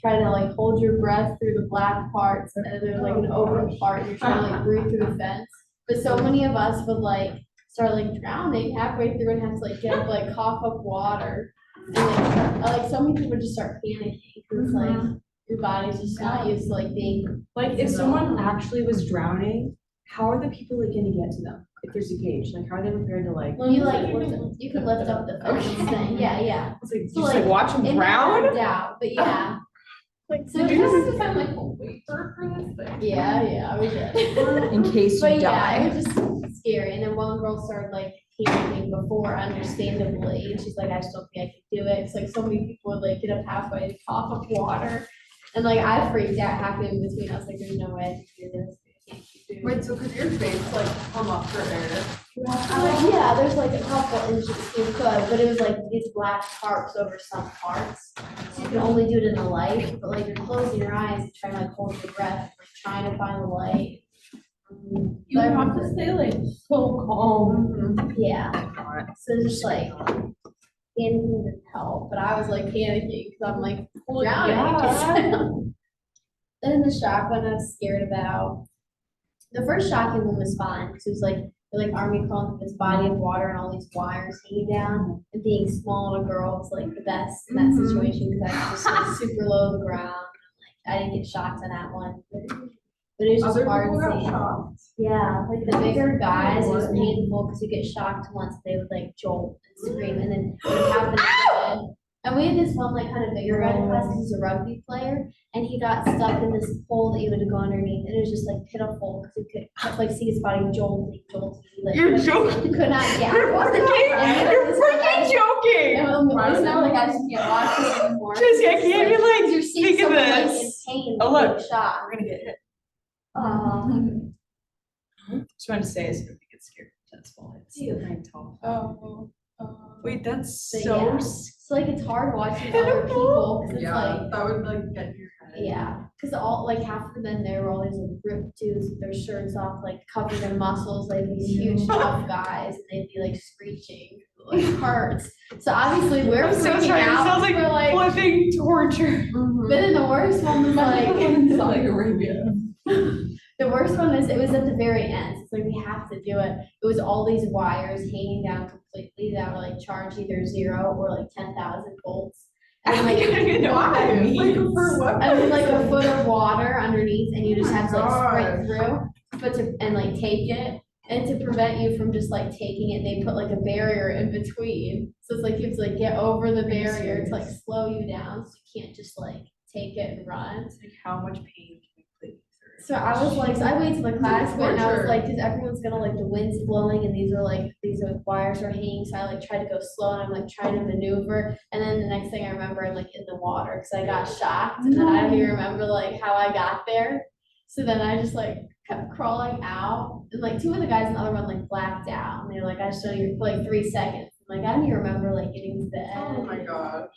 try to like hold your breath through the black parts, and then there's like an open part, and you're trying to like breathe through the fence. But so many of us would like start like drowning halfway through and have to like get up, like cough up water. And like so many people just start panicking because like your body's just not used to like being like if someone actually was drowning, how are the people like gonna get to them? If there's a cage, like how are they prepared to like? Well, you can lift up the fence thing. Yeah. It's like, So, just like watch them it might drown. work out, but yeah. Like, So did it you just- have to find like a waiver for this thing? Yeah, we did. In case But you yeah, it die. was just scary. And then one girl started like panicking before, understandably. And she's like, I just don't think I can do it. It's like so many people would like get up halfway and cough up water. And like I freaked out halfway in between. I was like, there's no way I can do this. I can't keep doing Wait, it. so could your face like come up for air? Yeah, there's like a couple inches you could, but it was like these black tarps over some parts. So you can only do it in the light, but like you're closing your eyes and trying to like hold your breath, like trying to find the light. You have to stay like so calm. Yeah, so just like panicking didn't help, but I was like panicking because I'm like drowning. Then the shock one I was scared about. The first shocking one was fine because it was like they're like army crawling through this body of water and all these wires hanging down. And being small and a girl was like the best in that situation because I was just like super low to the ground. Like I didn't get shocked on that one. But it was just Other hard people got seeing. shocked. Yeah, like the bigger guys, it was painful because you get shocked once, they would like jolt and scream, and then it would happen again. And we had this one like kind of bigger guy in class, because he's a rugby player, and he got stuck in this hole that you had to go underneath, and it was just like pitiful because you could like see his body jolting. Like, You're joking. could not get out. You're freaking joking. It's not like I just can't watch it anymore. Jesse, I can't even like You're seeing think of someone like in this. pain, Oh, like, look. shot. We're gonna get hit. Um, Just wanted to say, I sort of get scared. That's why it's Ew. kind of tall. Oh. Wait, that's But so. yeah. So like it's hard watching other people because it's Yeah, like that would like get in your head. yeah, because all like half of the men there were always like ripped dudes with their shirts off, like covering their muscles, like these huge tough guys, and they'd be like screeching, like hurts. So obviously we're I'm so freaking sorry. It out. sounds like we're like, flipping torture. but then the worst one was like Saudi Arabia. the worst one was it was at the very end. It's like we have to do it. It was all these wires hanging down completely that were like charged either 0 or like 10,000 volts. And I don't even know what that Like means. for what? And then like a foot of water underneath, and you just have to like sprint gosh. through, but and like take it. And to prevent you from just like taking it, they put like a barrier in between. So it's like you have to like get over the barrier to like slow you down, so you can't just like take it and run. It's like how much pain can we put you through? So I was like, so I waited till the class went, and I was torture. like, cause everyone's gonna like, the wind's blowing and these wires are hanging, so I like tried to go slow and I'm like trying to maneuver, and then the next thing I remember, I'm like in the water, cause I got shocked, and then I don't even remember like how I got there. So then I just like kept crawling out, and like 2 of the guys in the other one like blacked out, and they were like, I showed you for like 3 seconds. I'm like, I don't even remember like getting to the end. Oh my gosh.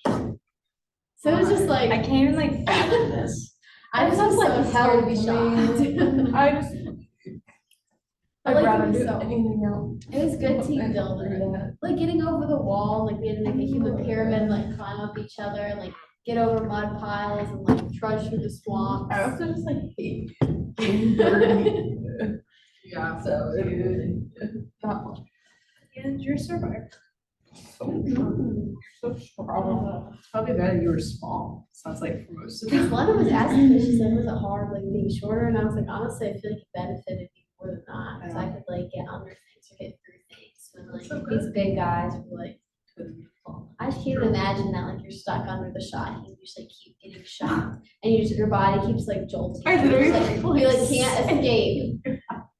So it was just like, I can't even like fathom this. I just was like so hell to be scary shocked. I just. But, I'd like, rather it was do so- anything else. It was good team than building. that. Like getting over the wall, like we had to make a human pyramid, like climb up each other, and like get over mud piles and like trudge through the swamp. I also just like hate being dirty. Yeah, so it was not fun. And you're a survivor. So strong. It's probably better you were small. Sounds like for most of Because them. Lana was asking me, she said, was it hard like being shorter? And I was like, honestly, I feel like it benefited me more than not, because I could like get under things or get through things when like so these good. big guys were like. I just can't imagine that like you're stuck under the shot, and you just like keep getting shocked, and your body keeps like jolting. I literally You like can't escape.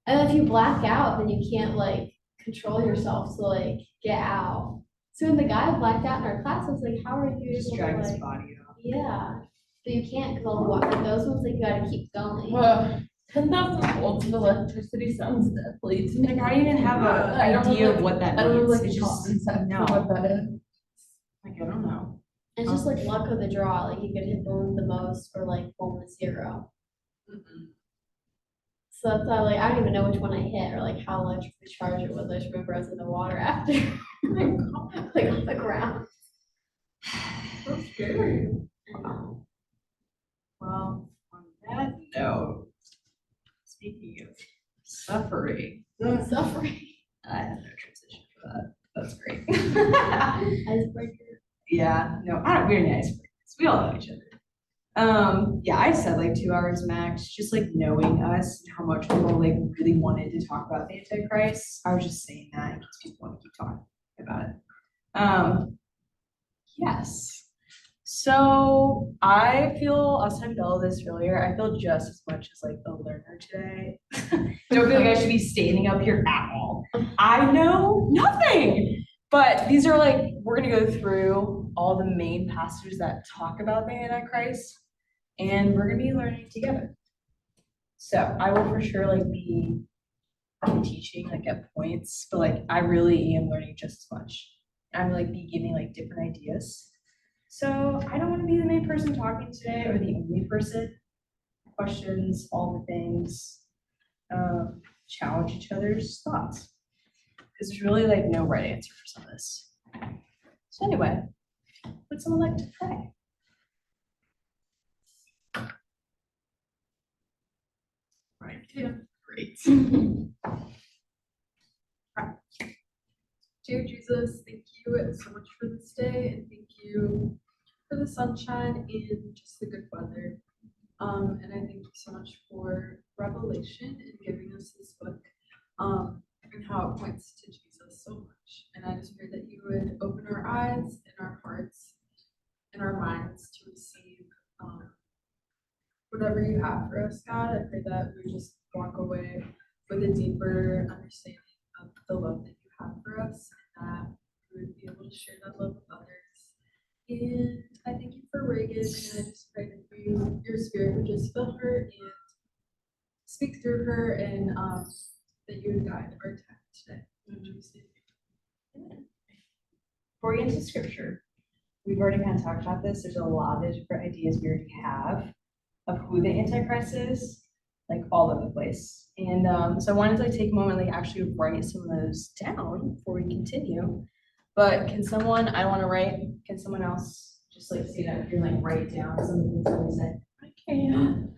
And if you black out, then you can't like control yourself to like get out. So when the guy blacked out in our class, I was like, how are you Just able drag to his like, body out. yeah. But you can't, because all the water, those ones like you gotta keep going. 10,000 volts of electricity sounds deathly to me. Like I don't even have I an don't idea like- of what that I don't know means. like It's the just concept no. of what that is. Like I don't know. It's just like luck of the draw, like you could hit the one with the most or like one with 0. So that's why like I don't even know which one I hit or like how electrically charged it was. I just remember I was in the water after. Like on the ground. So scary. Speaking of suffering, Suffering. I have no transition for that. That's great. Icebreaker. Yeah, no, we're nice. We all know each other. Yeah, I said like 2 hours max, just like knowing us and how much people like really wanted to talk about the Antichrist. I was just saying that in case people want to keep talking about it. Yes. So I was telling Bella this earlier, I feel just as much as like a learner today. Don't feel like I should be standing up here at all. I know nothing. But these are like, we're gonna go through all the main passages that talk about the Antichrist, and we're gonna be learning together. So I will for sure like be teaching like at points, but like I really am learning just as much. I'm like be giving like different ideas. So I don't want to be the main person talking today or the only person. Questions, all the things, challenge each other's thoughts. Because there's really like no right answer for some of this. So anyway, would someone like to pray? Right, yeah, great. Dear Jesus, thank you so much for this day, and thank you for the sunshine and just the good weather. And I thank you so much for Revelation and giving us this book, and how it points to Jesus so much. And I just pray that you would open our eyes and our hearts and our minds to receive whatever you have for us, God. I pray that we just walk away with a deeper understanding of the love that you have for us, and that we would be able to share that love with others. And I thank you for Reagan, and I just pray that your spirit would just fill her and speak through her, and that you would guide our time today. In Jesus' name. Before we get into scripture, we've already kind of talked about this. There's a lot of different ideas we already have of who the Antichrist is, like all over the place. And so I wanted to like take a moment and like actually write some of those down before we continue. But can someone, I don't want to write, can someone else just like see that you're like write down some of the things that we said? I can.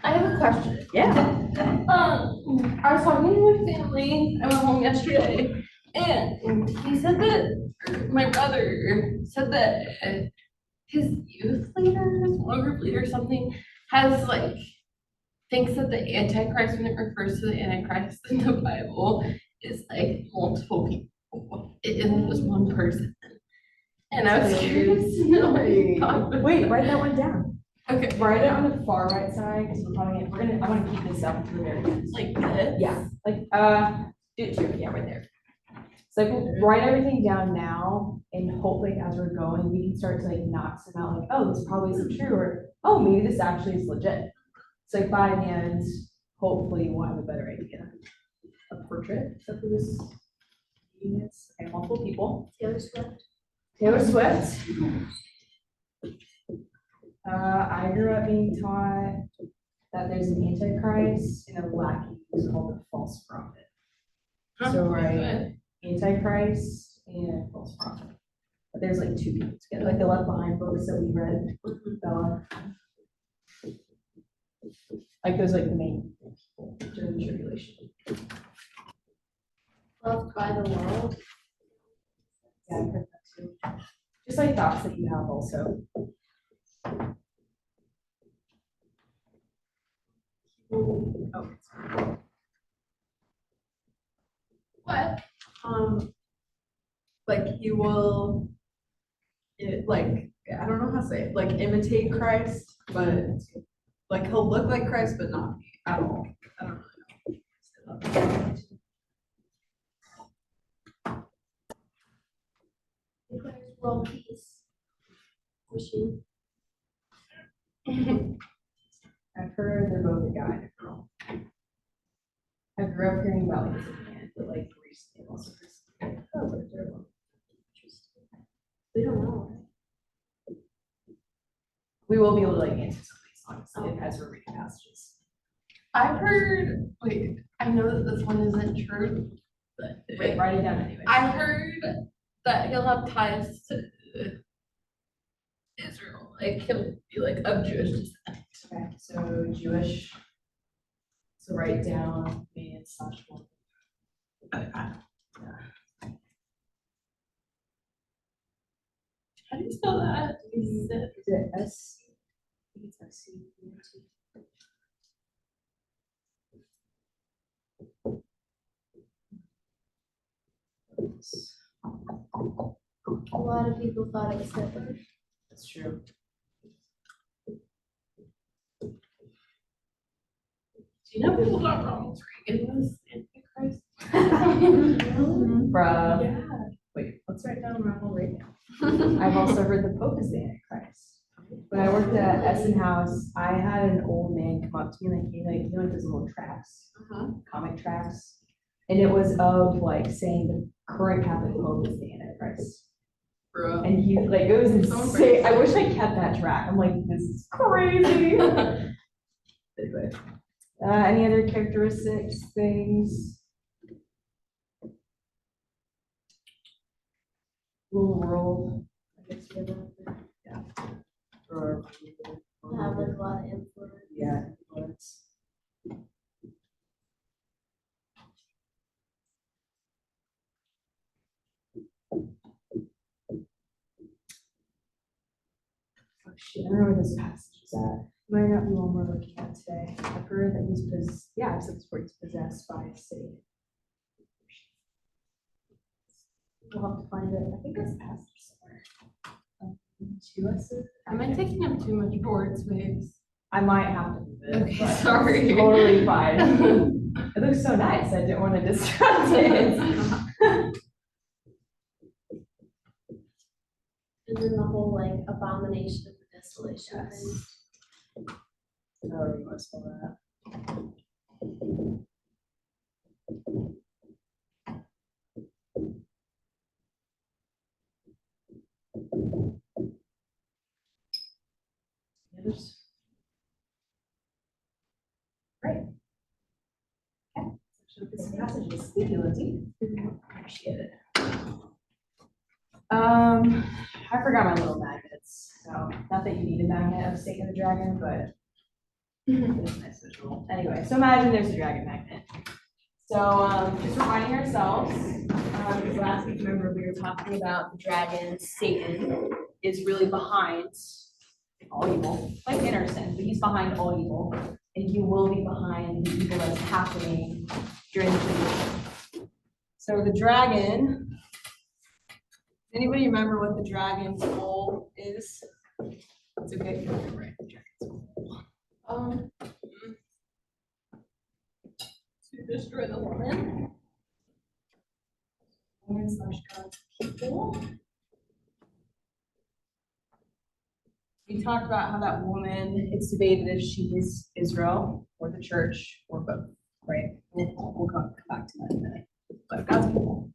I have a question. Yeah. I was talking to my family. I went home yesterday, and he said that my brother said that his youth leader, his small group leader, or something, has like thinks that the Antichrist, when it refers to the Antichrist in the Bible, is like multiple people. It isn't just one person. And I was curious to know what you thought about Wait, that. write that one down. Okay, Write it on the far right side, because I want to keep this up to the very end. like this. Yeah, like, do it too, yeah, right there. So like, write everything down now, and hopefully as we're going, we can start to like knock some out, like, oh, this probably isn't true, or, oh, maybe this actually is legit. So like by the end, hopefully we'll have a better idea. A portrait of who this being is, okay, multiple people. Taylor Swift. Taylor Swift. I grew up being taught that there's an Antichrist and a lackey who's called the false prophet. So right, Antichrist and false prophet. But there's like two people together, like the Left Behind books that we read, Bella. Like those like the main people during the tribulation. Loved by the world. Yeah, I've heard that too. Just like thoughts that you have also. What? Like he will, like, I don't know how to say it, like imitate Christ, but like he'll look like Christ, but not be at all. I don't really know. Declares world peace. Wishing. I've heard they're both a guy and a girl. I grew up hearing about like this man, but like recently also heard oh, but they're both interesting. We don't know. We will be able to like answer some of these honestly as we're reading passages. I've heard, wait, I know that this one isn't true, but Wait, write it down anyway. I heard that he'll have ties to Israel, like he'll be like of Jewish descent. Okay, so Jewish. So write down man/woman. How do you spell that? Is it S? I think it's SC. A lot of people thought it was Hitler. That's true. Do you know people thought Ronald Reagan was Antichrist? Bruh. Yeah. Wait, let's write down Ronald Reagan. I've also heard the Pope is the Antichrist. When I worked at Essen House, I had an old man come up to me like, you know, those little tracks, comic tracks. And it was of like saying the current Catholic Pope is the Antichrist. Bro. And he like, it was insane. I wish I kept that track. I'm like, this is crazy. Anyway, any other characteristics, things? Rule the world. I guess we have that there. Yeah. Or, Have like a lot of influence. yeah, influence. Oh shit, I don't know where this passage is at. Might not be one we're looking at today. I've heard that yeah, I've said this where he's possessed by Satan. We'll have to find it. I think there's a passage somewhere. To us. Am I taking up too much board space? I might have to move it. Okay, but sorry. it's totally fine. It looks so nice. I didn't want to distract it. And then the whole like abomination of the desolation thing. Oh, you must know that. Others? Great. Okay. So this passage is thank you, Lindsay. Appreciate it. I forgot my little magnets. So not that you need a magnet of Satan the Dragon, but it's nice visual. Anyway, so imagine there's a dragon magnet. So just reminding ourselves, because last week, remember, we were talking about the dragon, Satan, is really behind all evil, like inner sin, but he's behind all evil, and he will be behind the evil that's happening during the tribulation. So the dragon, anybody remember what the dragon's goal is? It's okay if you don't remember it. The dragon's goal. To destroy the woman. Woman/God's people. We talked about how that woman, it's debated if she is Israel or the church or both, right? We'll come back to that in a minute. But God's people.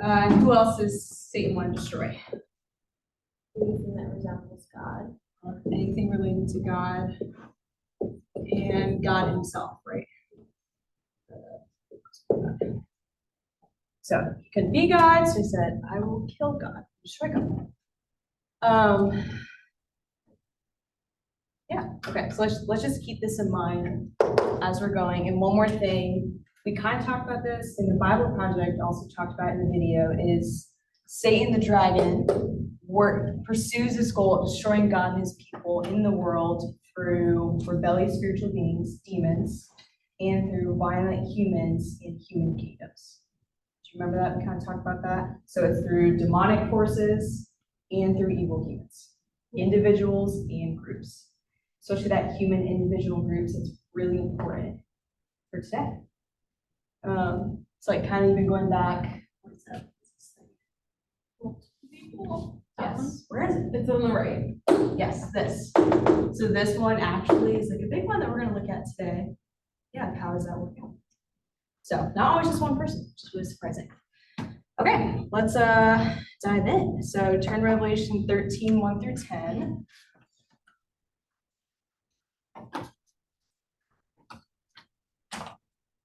And who else does Satan want to destroy? Anything that resembles God. Anything related to God and God himself, right? So he couldn't be God, so he said, I will kill God, destroy God. Yeah, okay, so let's just keep this in mind as we're going. And one more thing, we kind of talked about this in the Bible Project, also talked about in the video, is Satan the dragon pursues his goal of destroying God and his people in the world through rebellious spiritual beings, demons, and through violent humans in human kingdoms. Do you remember that? We kind of talked about that. So it's through demonic forces and through evil humans, individuals and groups. Especially that human individual groups, it's really important for today. It's like kind of even going back, what is that? Yes, where is it? It's on the right. Yes, this. So this one actually is like a big one that we're gonna look at today. Yeah, how is that working? So not always just one person, which is really surprising. Okay, let's dive in. So turn to Revelation 13, 1 through 10.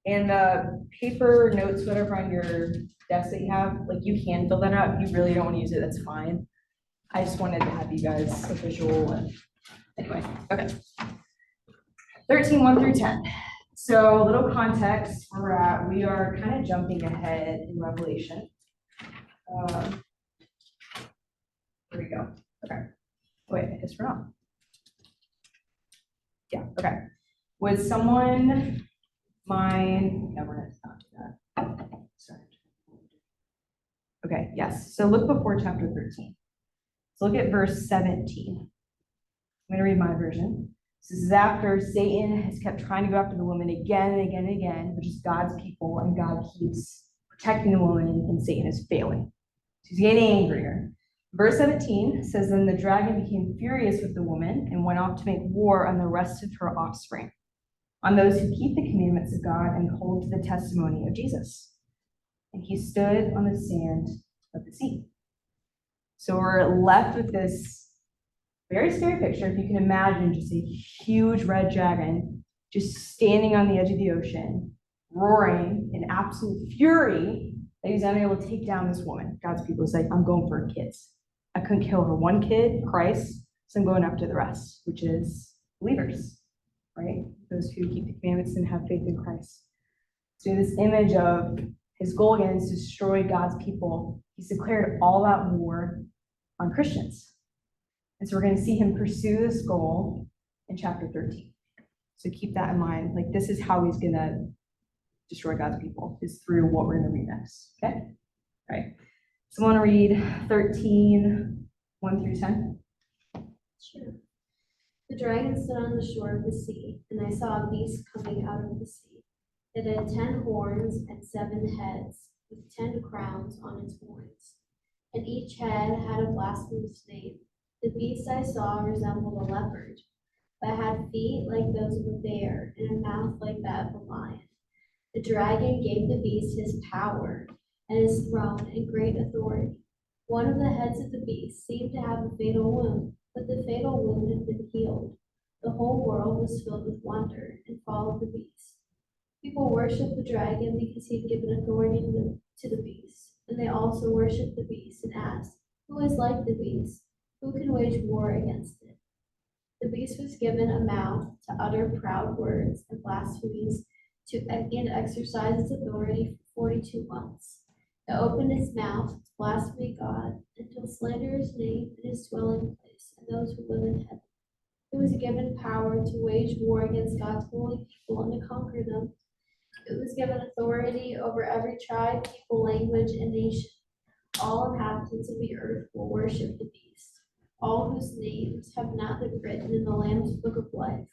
And paper notes, whatever on your desk that you have, like you can fill that out. If you really don't want to use it, that's fine. I just wanted to have you guys a visual and anyway, okay. 13, 1 through 10. So a little context where we're at, we are kind of jumping ahead in Revelation. There we go. Okay. Wait, I guess we're not. Yeah, okay. Would someone mind? No, we're not do that. Sorry. Okay, yes. So look before chapter 13. So look at verse 17. I'm going to read my version. This is after Satan has kept trying to go after the woman again and again and again, which is God's people, and God keeps protecting the woman, and Satan is failing. So he's getting angrier. Verse 17 says, then the dragon became furious with the woman and went off to make war on the rest of her offspring, on those who keep the commandments of God and hold to the testimony of Jesus. And he stood on the sand of the sea. So we're left with this very scary picture. If you can imagine just a huge red dragon just standing on the edge of the ocean, roaring in absolute fury that he's unable to take down this woman. God's people is like, I'm going for her kids. I couldn't kill her one kid, Christ, so I'm going after the rest, which is believers, right? Those who keep the commandments and have faith in Christ. So this image of his goal again is to destroy God's people. He's declared all out war on Christians. And so we're going to see him pursue this goal in chapter 13. So keep that in mind. Like, this is how he's going to destroy God's people, is through what we're going to read next. Okay? All right. So I want to read 13, 1 through 10. Sure. The dragon stood on the shore of the sea, and I saw a beast coming out of the sea. It had 10 horns and 7 heads, with 10 crowns on its horns, and each head had a blasphemous name. The beast I saw resembled a leopard, but had feet like those of a bear and a mouth like that of a lion. The dragon gave the beast his power and his throne and great authority. One of the heads of the beast seemed to have a fatal wound, but the fatal wound had been healed. The whole world was filled with wonder and followed the beast. People worshiped the dragon because he had given authority to the beast, and they also worshiped the beast and asked, who is like the beast? Who can wage war against it? The beast was given a mouth to utter proud words and blasphemies and exercise its authority for 42 months. It opened its mouth to blaspheme God and to slander his name and his dwelling place and those who live in heaven. It was given power to wage war against God's holy people and to conquer them. It was given authority over every tribe, people, language, and nation. All inhabitants of the earth will worship the beast, all whose names have not been written in the Lamb's book of life,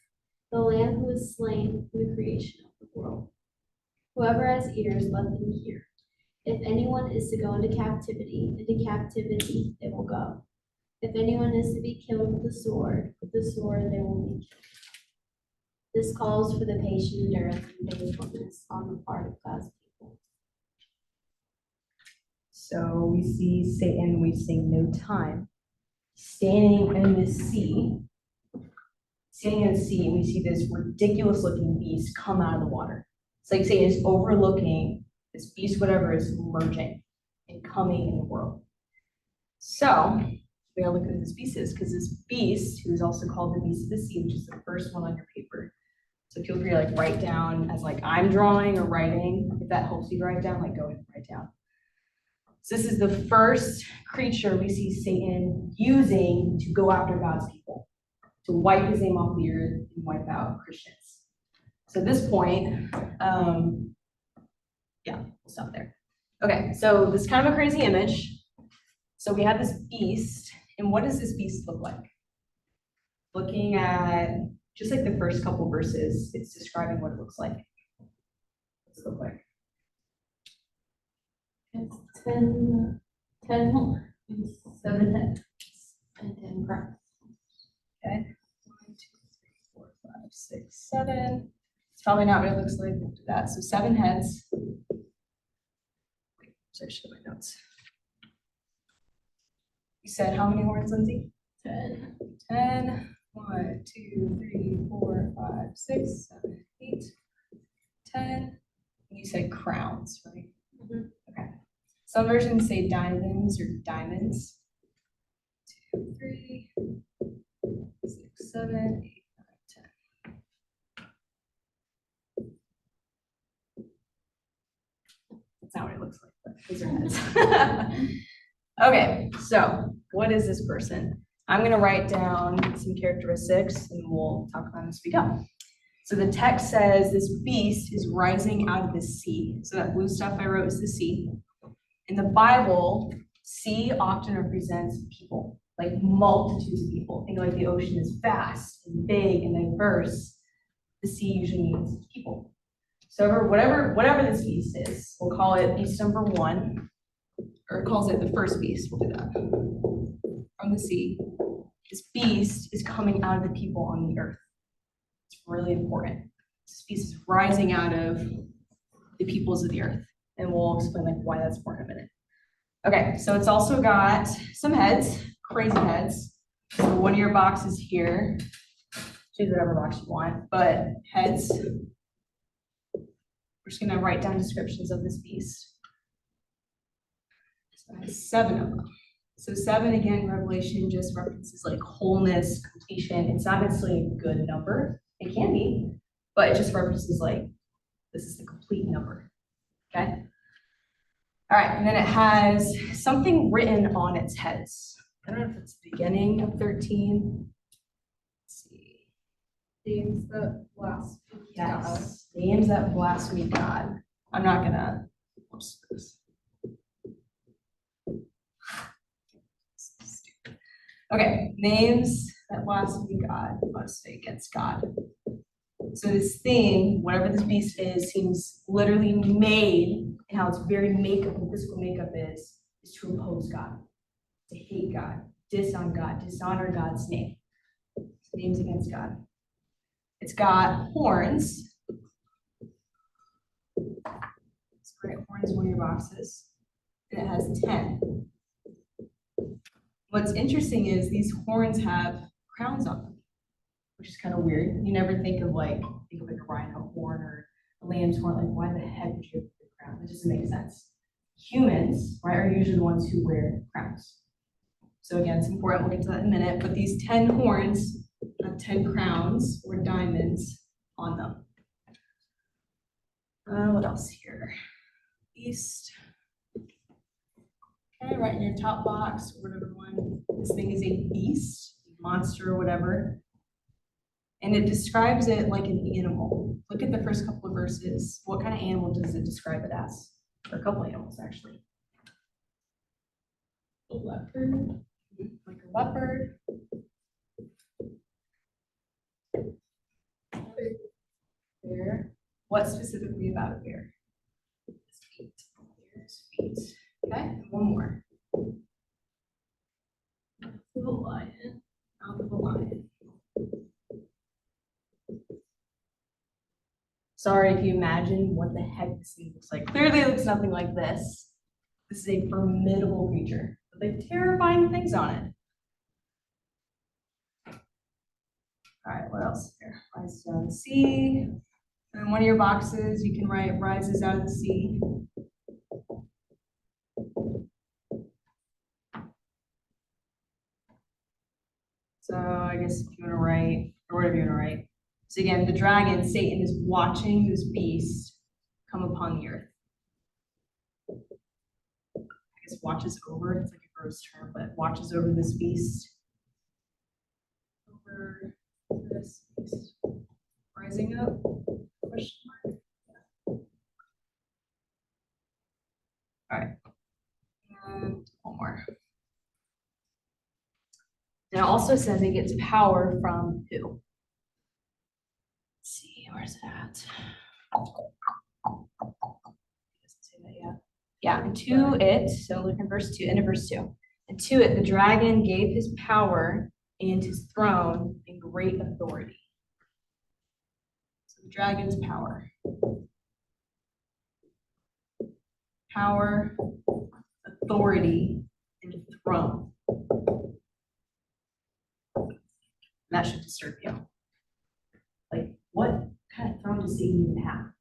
the Lamb who was slain from the creation of the world. Whoever has ears, let them hear. If anyone is to go into captivity they will go. If anyone is to be killed with the sword they will be killed. This calls for the patient endurance and faithfulness on the part of God's people. So we see Satan wasting no time standing in the sea. Standing in the sea, we see this ridiculous looking beast come out of the water. It's like Satan is overlooking this beast, whatever, is merging and coming in the world. So we gotta look at who this beast is, because this beast, who is also called the beast of the sea, which is the first one on your paper. So feel free to like write down as like I'm drawing or writing. If that helps you write down, like go ahead and write down. So this is the first creature we see Satan using to go after God's people, to wipe his name off the earth and wipe out Christians. So at this point, yeah, we'll stop there. Okay, so this is kind of a crazy image. So we have this beast, and what does this beast look like? Looking at just like the first couple verses, it's describing what it looks like. What does it look like? It's 10 horns, 7 heads, and 10 crowns. Okay. 1, 2, 3, 4, 5, 6, 7. It's probably not what it looks like after that. So 7 heads. Wait, sorry, I should have my notes. You said how many horns, Lindsay? 10. 10. 1, 2, 3, 4, 5, 6, 7, 8, 10. You said crowns, right? Mhm. Okay. Some versions say diamonds or diamonds. 2, 3, 6, 7, 8, 9, 10. These are heads. Okay, so what is this person? I'm gonna write down some characteristics and we'll talk about them as we go. So the text says this beast is rising out of the sea. So that blue stuff I wrote is the sea. In the Bible, sea often represents people, like multitudes of people. Think like the ocean is vast and big and diverse. The sea usually means people. So whatever this beast is, we'll call it beast number 1, or it calls it the first beast. We'll do that. From the sea, this beast is coming out of the people on the earth. It's really important. This beast is rising out of the peoples of the earth, and we'll explain like why that's important in a minute. Okay, so it's also got some heads, crazy heads. So one of your boxes here, choose whatever box you want, but heads. We're just gonna write down descriptions of this beast. So it has 7 of them. So 7, again, Revelation just references like wholeness, completion. It's not necessarily a good number. It can be, but it just references like, this is the complete number, okay? All right, and then it has something written on its heads. I don't know if it's the beginning of 13. Let's see. Names that last. Yes, names that blaspheme God. I'm not gonna post this. Okay, names that blaspheme God must say against God. So this thing, whatever this beast is, seems literally made, and how its very makeup and physical makeup is to oppose God, to hate God, dishonor God's name. So names against God. It's got horns. It's great horns in one of your boxes. And it has 10. What's interesting is these horns have crowns on them, which is kind of weird. You never think of like a rhino horn or a lamb's horn. Like, why the heck would you have a crown? It doesn't make sense. Humans, right, are usually the ones who wear crowns. So again, it's important. We'll get to that in a minute. But these 10 horns have 10 crowns or diamonds on them. What else here? Beast. Okay, right in your top box, whatever one. This thing is a beast, monster, or whatever. And it describes it like an animal. Look at the first couple of verses. What kind of animal does it describe it as? Or a couple animals, actually. A leopard. Like a leopard. Bear. What specifically about a bear? Its feet. Bear's feet. Okay, and one more. The lion. Mouth of a lion. Sorry if you imagine what the heck this thing looks like. Clearly it looks nothing like this. This is a formidable creature with like terrifying things on it. All right, what else here? Rises out of the sea. And in one of your boxes, you can write rises out of the sea. So I guess if you want to write, or whatever you want to write. So again, the dragon, Satan, is watching this beast come upon the earth. I guess watches over, it's like a gross term, but watches over this beast. Over this beast. Rising up, question mark. All right, and one more. And it also says it gets power from who? Let's see, where's it at? Doesn't say that yet. Yeah, and to it, so look in verse 2, end of verse 2. And to it, the dragon gave his power and his throne and great authority. So the dragon's power. Power, authority, and throne. That should disturb you. Like, what kind of throne does Satan even have?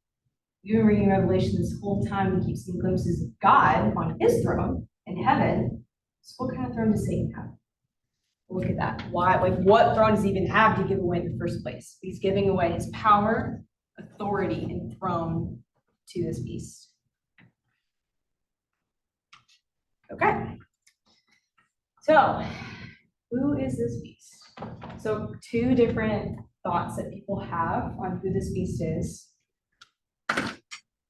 You've been reading Revelation this whole time and keep seeing glimpses of God on his throne in heaven. So what kind of throne does Satan have? Look at that. Why? Like, what throne does he even have to give away in the first place? He's giving away his power, authority, and throne to this beast. Okay. So, who is this beast? So, two different thoughts that people have on who this beast is.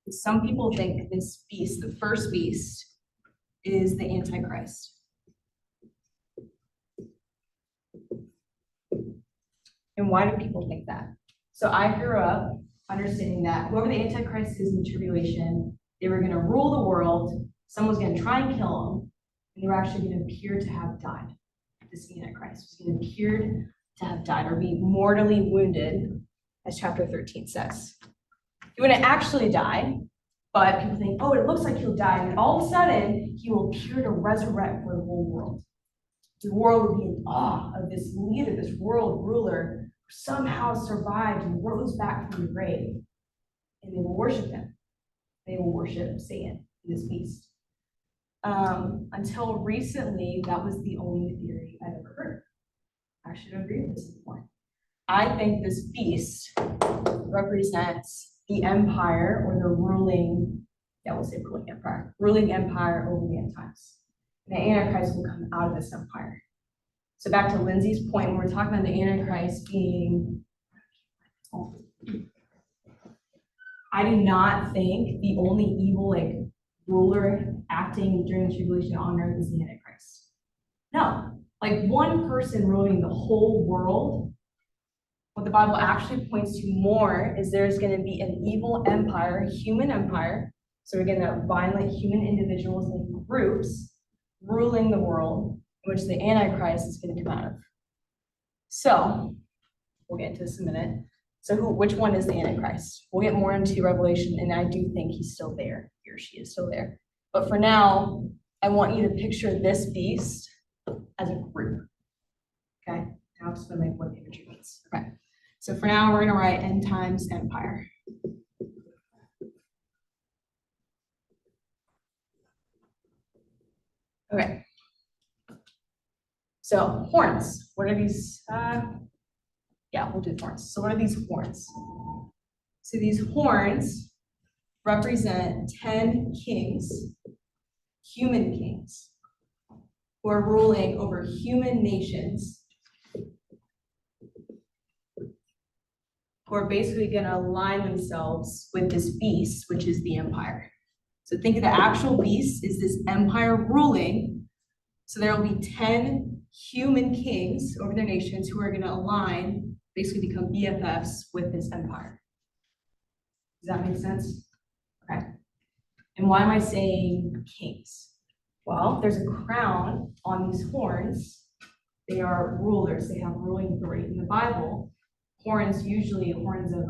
Some people think this beast, the first beast, is the Antichrist. And why do people think that? So I grew up understanding that whoever the Antichrist is in the tribulation, they were going to rule the world, someone was going to try and kill them, and they were actually going to appear to have died. This Antichrist was going to appear to have died or be mortally wounded, as chapter 13 says. He wouldn't actually die, but people think, oh, it looks like he'll die, and all of a sudden, he will appear to resurrect for the whole world. The world will be in awe of this leader, this world ruler, who somehow survived and rose back from the grave. And they will worship him. They will worship Satan, this beast. Until recently, that was the only theory I'd ever heard. I should agree with this point. I think this beast represents the empire or the ruling, we'll say ruling empire over the end times. The Antichrist will come out of this empire. So back to Lindsay's point, when we're talking about the Antichrist being, I do not think the only evil ruler acting during the tribulation on earth is the Antichrist. No, one person ruling the whole world. What the Bible actually points to more is there's going to be an evil empire, human empire. So again, that violent human individuals and groups ruling the world, in which the Antichrist is going to come out of. So, we'll get into this in a minute. So which one is the Antichrist? We'll get more into Revelation, and I do think he's still there. He or she is still there. But for now, I want you to picture this beast as a group. Okay? Now I'm just going to make what the imagery means. Okay. So for now, we're going to write end times empire. Okay. So horns, what are these? We'll do horns. So what are these horns? So these horns represent 10 kings, human kings, who are ruling over human nations, who are basically going to align themselves with this beast, which is the empire. So think of the actual beast is this empire ruling. So there will be 10 human kings over their nations who are going to align, basically become BFFs with this empire. Does that make sense? Okay. And why am I saying kings? Well, there's a crown on these horns. They are rulers. They have ruling authority. In the Bible, horns, usually horns of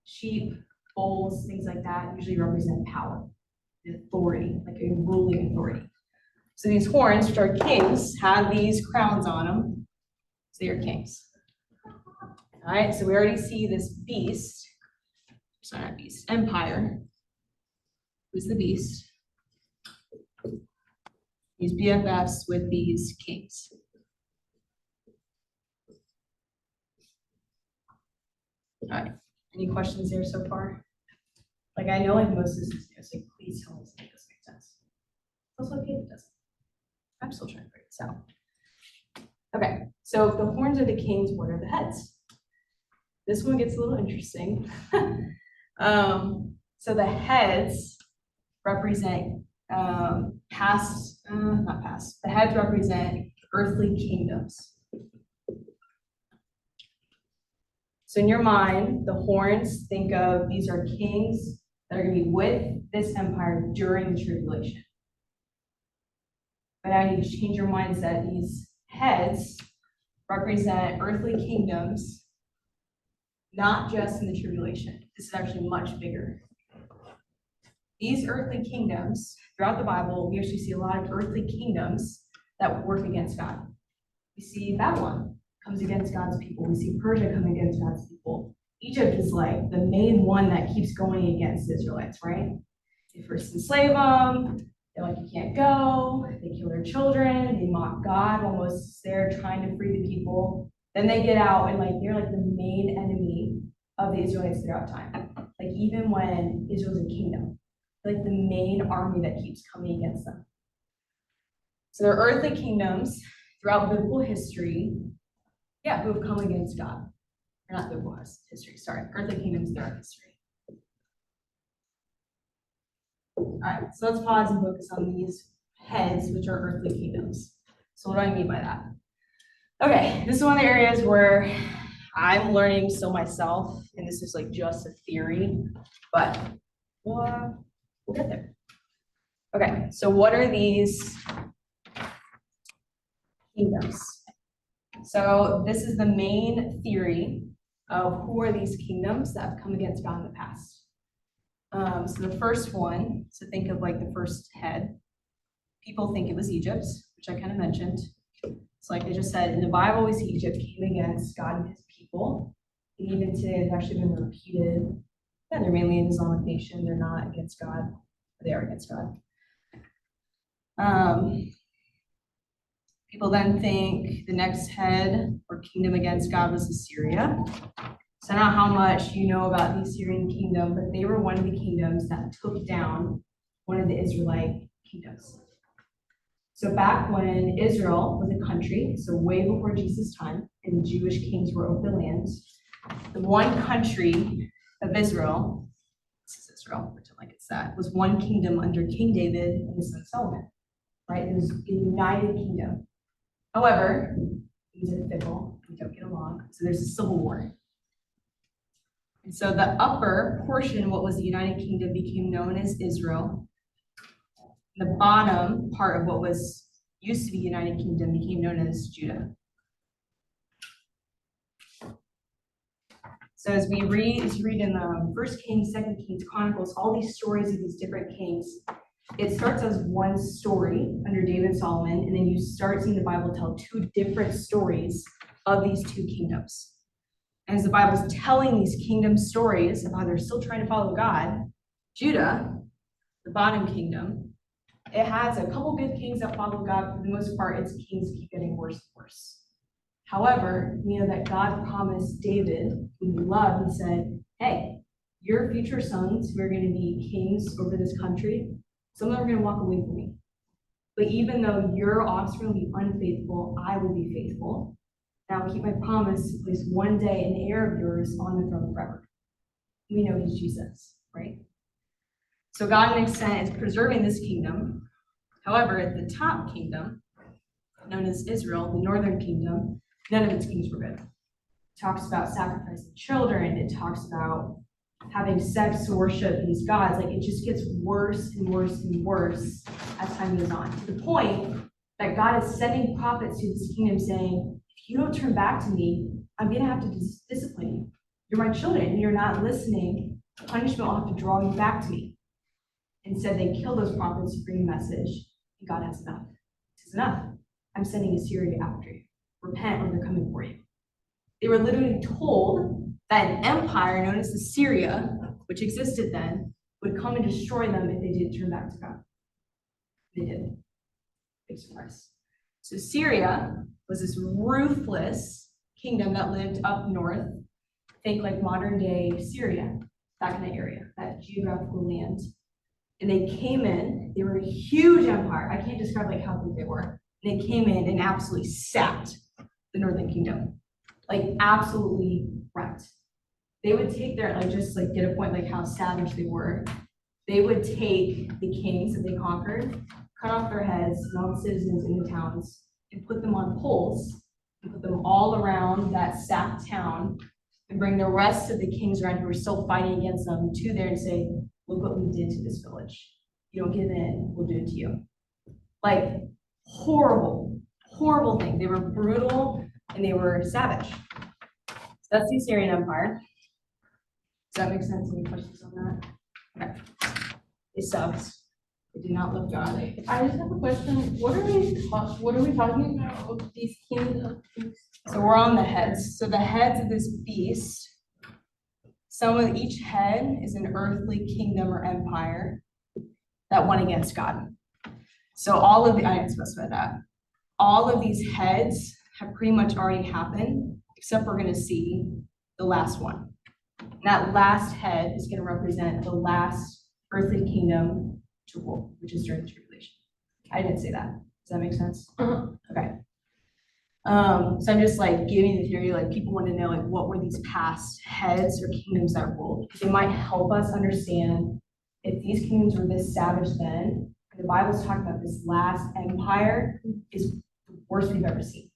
sheep, bulls, things like that, usually represent power, authority, like a ruling authority. So these horns, which are kings, have these crowns on them. So they're kings. All right, so we already see this beast, sorry, not beast, empire. Who's the beast? These BFFs with these kings. All right, any questions there so far? I know most of this is new, so please tell me if this makes sense. It's also okay if it doesn't. I'm still trying to figure this out. Okay, so if the horns are the kings, what are the heads? This one gets a little interesting. So the heads represent the heads represent earthly kingdoms. So in your mind, the horns, think of these are kings that are going to be with this empire during the tribulation. But now you need to change your mindset. These heads represent earthly kingdoms, not just in the tribulation. This is actually much bigger. These earthly kingdoms, throughout the Bible, we actually see a lot of earthly kingdoms that work against God. We see Babylon comes against God's people. We see Persia come against God's people. Egypt is the main one that keeps going against the Israelites, right? They first enslave them. They're you can't go. They kill their children. They mock God while Moses is there trying to free the people. Then they get out and they're the main enemy of the Israelites throughout time. Even when Israel's a kingdom, the main army that keeps coming against them. So there are earthly kingdoms throughout biblical history, yeah, who have come against God. Or not biblical history, sorry, earthly kingdoms throughout history. All right, so let's pause and focus on these heads, which are earthly kingdoms. So what do I mean by that? Okay, this is one of the areas where I'm learning still myself, and this is like just a theory, but we'll get there. Okay, so what are these kingdoms? So this is the main theory of who are these kingdoms that have come against God in the past. So the first one, so think of like the first head. People think it was Egypt, which I kind of mentioned. So like I just said, in the Bible, we see Egypt came against God and his people. And even today, it's actually been repeated. Yeah, they're mainly an Islamic nation. They're not against God. They are against God. People then think the next head or kingdom against God was Assyria. So I don't know how much you know about the Assyrian kingdom, but they were one of the kingdoms that took down one of the Israelite kingdoms. So back when Israel was a country, so way before Jesus' time, and the Jewish kings were over the land, the one country of Israel, this is Israel, pretend like it's that, was one kingdom under King David and his son Solomon, right? It was a united kingdom. However, things are fickle, we don't get along, so there's a civil war. And so the upper portion, what was the United Kingdom, became known as Israel. The bottom part of what was used to be United Kingdom became known as Judah. So as you read in the First Kings, Second Kings, Chronicles, all these stories of these different kings, it starts as one story under David and Solomon, and then you start seeing the Bible tell two different stories of these two kingdoms. And as the Bible is telling these kingdom stories of how they're still trying to follow God, Judah, the bottom kingdom, it has a couple good kings that follow God. For the most part, its kings keep getting worse and worse. However, we know that God promised David, whom he loved, he said, hey, your future sons who are going to be kings over this country, some of them are going to walk away from me. But even though your offspring will be unfaithful, I will be faithful. And I'll keep my promise to place one day an heir of yours on the throne forever. We know he's Jesus, right? So God, in an extent, is preserving this kingdom. However, at the top kingdom, known as Israel, the northern kingdom, none of its kings were good. It talks about sacrificing children. It talks about having sex to worship these gods. Like, it just gets worse and worse and worse as time goes on, to the point that God is sending prophets to this kingdom saying, if you don't turn back to me, I'm going to have to discipline you. You're my children, and you're not listening. Punishment will have to draw you back to me. Instead, they kill those prophets to bring a message, and God has enough. It's enough. I'm sending Assyria after you. Repent, or they're coming for you. They were literally told that an empire known as Assyria, which existed then, would come and destroy them if they didn't turn back to God. They did. Big surprise. So Syria was this ruthless kingdom that lived up north. Think like modern day Syria, that kind of area, that geographical land. And they came in, they were a huge empire. I can't describe like how big they were. And they came in and absolutely sacked the northern kingdom. Like absolutely wrecked. They would take their, like just like get a point like how savage they were. They would take the kings that they conquered, cut off their heads and all the citizens in the towns and put them on poles and put them all around that sacked town and bring the rest of the kings around who were still fighting against them to there and say, look what we did to this village. You don't give in, we'll do it to you. Like horrible, horrible thing. They were brutal and they were savage. So that's the Assyrian Empire. Does that make sense? Any questions on that? Okay. They sucked. They did not love God. I just have a question. What are we talking about? These kingdoms? So we're on the heads. So the heads of this beast, each head is an earthly kingdom or empire that went against God. So I didn't specify that. All of these heads have pretty much already happened, except we're going to see the last one. And that last head is going to represent the last earthly kingdom to rule, which is during the tribulation. I didn't say that. that make sense? Uh-huh. Okay. So I'm just like giving the theory, like people want to know like what were these past heads or kingdoms that ruled? It might help us understand if these kingdoms were this savage then, the Bible's talking about this last empire is the worst we've ever seen.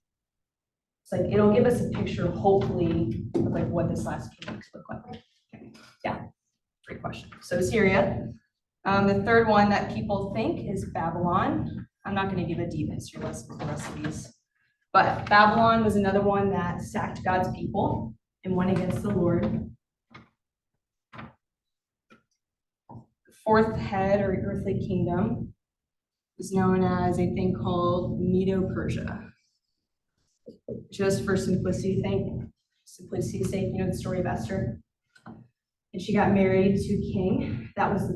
It's like it'll give us a picture, hopefully, of like what this last kingdom look like. Okay. Yeah, great question. So Syria. The third one that people think is Babylon. I'm not going to give a deep history lesson for the rest of these. But Babylon was another one that sacked God's people and went against the Lord. The fourth head or earthly kingdom is known as a thing called Medo-Persia. Just for simplicity's sake, you know the story of Esther. And she got married to a king. That was the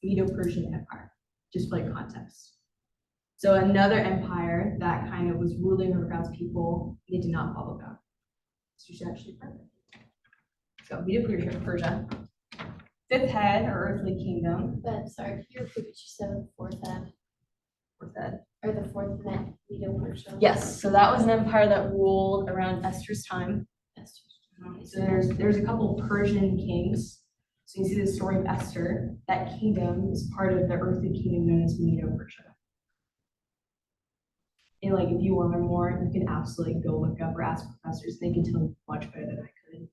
Medo-Persian Empire, just for like context. So another empire that kind of was ruling over God's people, they did not follow God. So she's actually perfect. So Medo-Persia. Fifth head or earthly kingdom. But sorry, can you repeat what you said with the fourth head, Fourth head. or the fourth net, Medo-Persia? Yes, so that was an empire that ruled around Esther's time. So there's a couple Persian kings. So you see the story of Esther. That kingdom is part of the earthly kingdom known as Medo-Persia. And like, if you want to learn more, you can absolutely go look up or ask professors. They can tell you much better than I could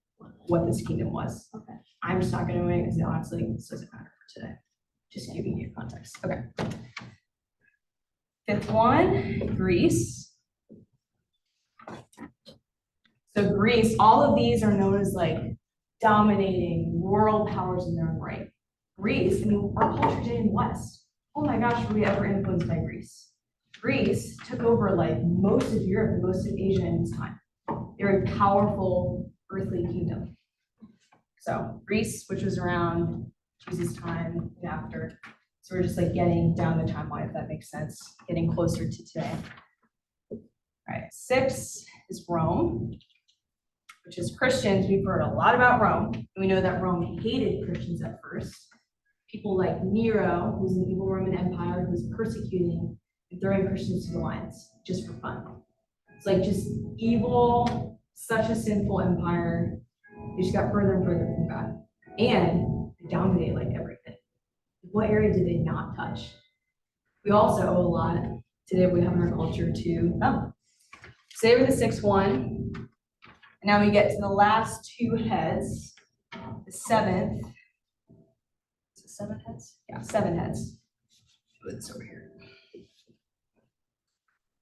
what this kingdom was. Okay. I'm just not going to know it because honestly, this doesn't matter for today. Just giving you context. Okay. Fifth one, Greece. So Greece, all of these are known as like dominating world powers in their own right. Greece, I mean, our culture today in the West. Oh my gosh, were we ever influenced by Greece? Greece took over like most of Europe and most of Asia in its time. They're a powerful earthly kingdom. So Greece, which was around Jesus' time and after. So we're just like getting down the timeline, if that makes sense, getting closer to today. All right, 6 is Rome, which is Christians. We've heard a lot about Rome, and we know that Rome hated Christians at first. People like Nero, who's an evil Roman Empire, who was persecuting and throwing Christians to the lions just for fun. It's like just evil, such a sinful empire. They just got further and further from God. And they dominated like everything. What area did they not touch? We also owe a lot today we have in our culture to them. So they were the 6th one. And now we get to the last 2 heads. The 7th. Is it 7 heads? Yeah, 7 heads. Put this over here.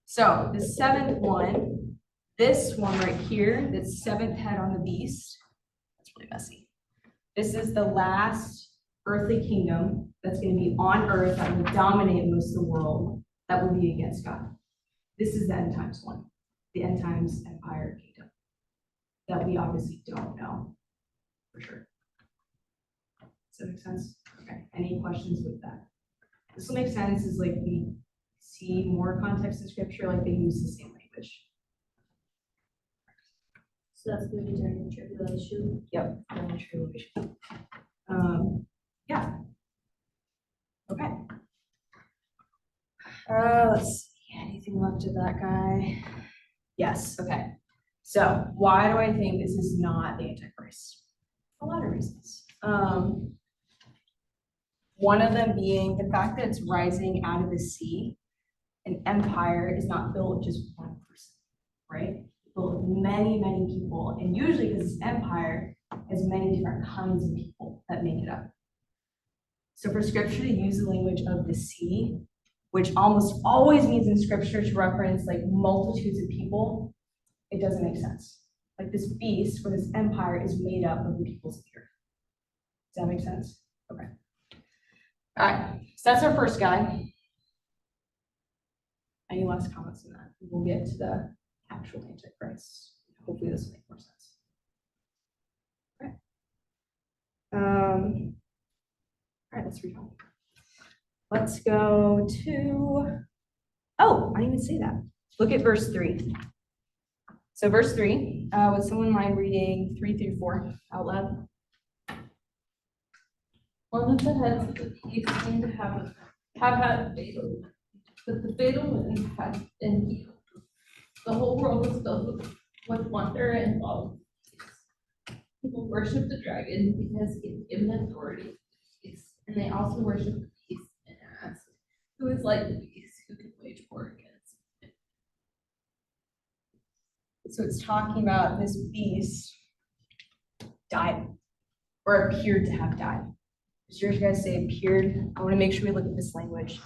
So the 7th one, this one right here, the 7th head on the beast, that's really messy. This is the last earthly kingdom that's going to be on earth that will dominate most of the world, that will be against God. This is the end times one, the end times empire kingdom that we obviously don't know for sure. Does that make sense? Okay, any questions with that? This will make sense is like we see more context in scripture, like they use the same language. So that's gonna be during the tribulation. Yep, during the tribulation. Yeah. Okay. Let's see, anything left of that guy? Yes, okay. So why do I think this is not the Antichrist? A lot of reasons. One of them being the fact that it's rising out of the sea. An empire is not built with just one person, right? It's built with many, many people. And usually because this empire has many different kinds of people that make it up. So for scripture to use the language of the sea, which almost always means in scripture to reference like multitudes of people, it doesn't make sense. Like this beast or this empire is made up of the peoples of the earth. Does that make sense? Okay. All right, so that's our first guy. Any last comments on that? We'll get to the actual Antichrist. Hopefully this will make more sense. Okay. All right, let's read on. Let's go to, oh, I didn't even say that. Look at verse 3. So verse 3, would someone mind reading 3 through 4 out loud? One of the heads of the beast seemed to have had fatal But the fatal wound had been healed. The whole world was filled with wonder and love. People worship the dragon because he has given authority to the beast, and they also worship the beast and ask, who is like the beast who can wage war against it? So it's talking about this beast died or appeared to have died. Does yours guys say appeared? I want to make sure we look at this language.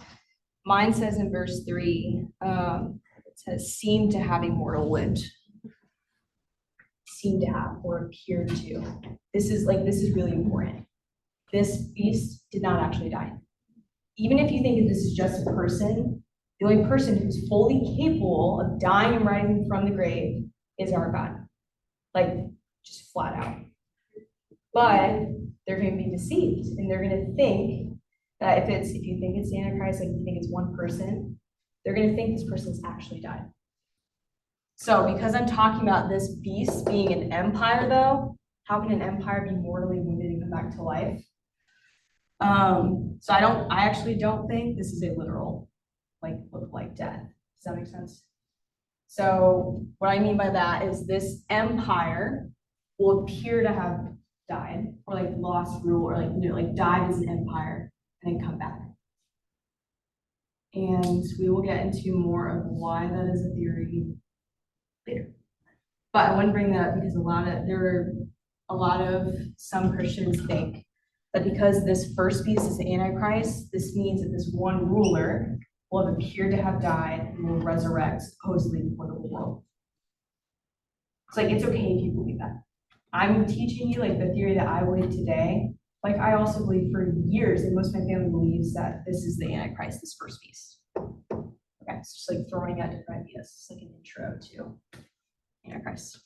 Mine says in verse 3, it says seemed to have a mortal wound. Seemed to have or appeared to. This is really important. This beast did not actually die. Even if you think that this is just a person, the only person who's fully capable of dying and rising from the grave is our God. Like, just flat out. But they're going to be deceived, and they're going to think that if you think it's the Antichrist, like you think it's one person, they're going to think this person's actually died. So because I'm talking about this beast being an empire, though, how can an empire be mortally wounded and come back to life? So I actually don't think this is a literal, look like death. Does that make sense? So what I mean by that is this empire will appear to have died or lost rule or died as an empire and then come back. And we will get into more of why that is a theory later. But I want to bring that up because some Christians think that because this first beast is the Antichrist, this means that this one ruler will have appeared to have died and will resurrect supposedly before the whole world. It's okay if you believe that. I'm teaching you the theory that I believe today. I also believe for years, and most of my family believes that this is the Antichrist, this first beast. Okay, it's just throwing out different ideas. It's an intro to Antichrist.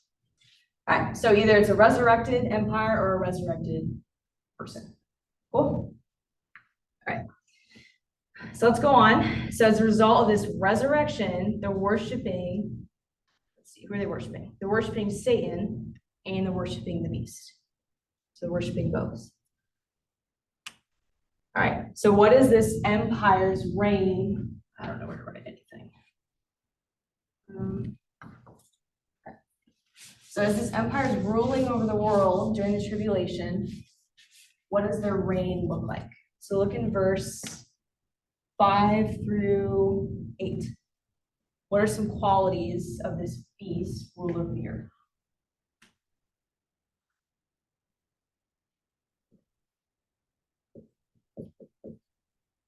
All right, so either it's a resurrected empire or a resurrected person. Cool. All right. So let's go on. So as a result of this resurrection, they're worshiping, let's see, who are they worshiping? They're worshiping Satan and they're worshiping the beast. So they're worshiping both. All right, so what is this empire's reign? I don't know where to write anything. Okay. So as this empire is ruling over the world during the tribulation, what does their reign look like? So look in verse 5 through 8. What are some qualities of this beast, ruler of the earth?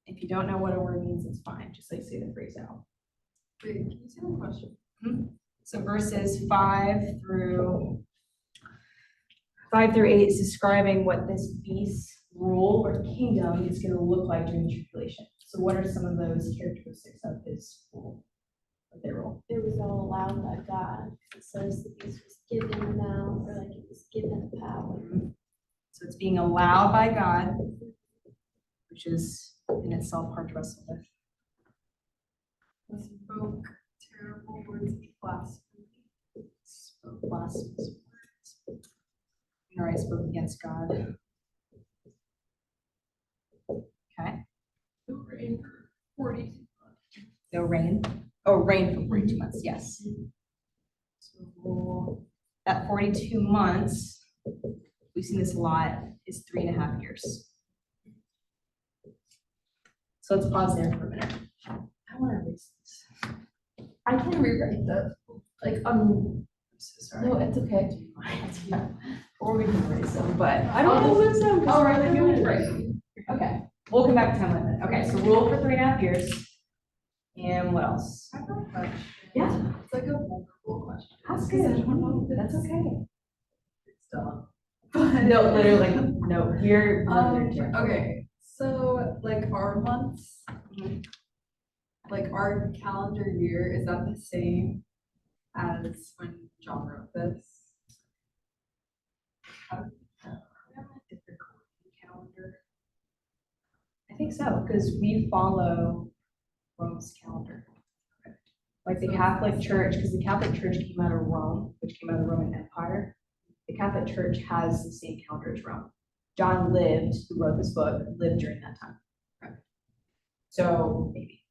If you don't know what a word means, it's fine. Just say the phrase out. Wait, can you say the question? So verses 5 through 8 is describing what this beast's rule or kingdom is going to look like during the tribulation. So what are some of those characteristics of his rule, of their rule? It was all allowed by God. It says the beast was given a mouth, or it was given a power. So it's being allowed by God, which is in itself hard to wrestle with. Spoke terrible words of blasphemy. Spoke blasphemous words. I spoke against God. Okay. No rain for 42 months. No rain. Oh, rain for 42 months, yes. So that 42 months, we've seen this a lot, is 3.5 years. So let's pause there for a minute. I want to erase this. I can rewrite that. I'm so sorry. No, it's okay. Or we can erase them, but I I'll don't know just- what's them. I'll write them in writing. Okay, we'll come back to timeline then. Okay, so rule for 3.5 years. And what else? I have a question. Yeah. It's like a vulnerable question. That's Because I good. don't know if That's okay. it's dumb. No, literally, no, you're. Okay, so our months, Mhm. our calendar year, is that the same as when John wrote this? We have a different calendar. I think so, because we follow Rome's calendar. The Catholic Church, because the Catholic Church came out of Rome, which came out of the Roman Empire. The Catholic Church has the same calendar as Rome. John lived, who wrote this book, lived during that time. So maybe.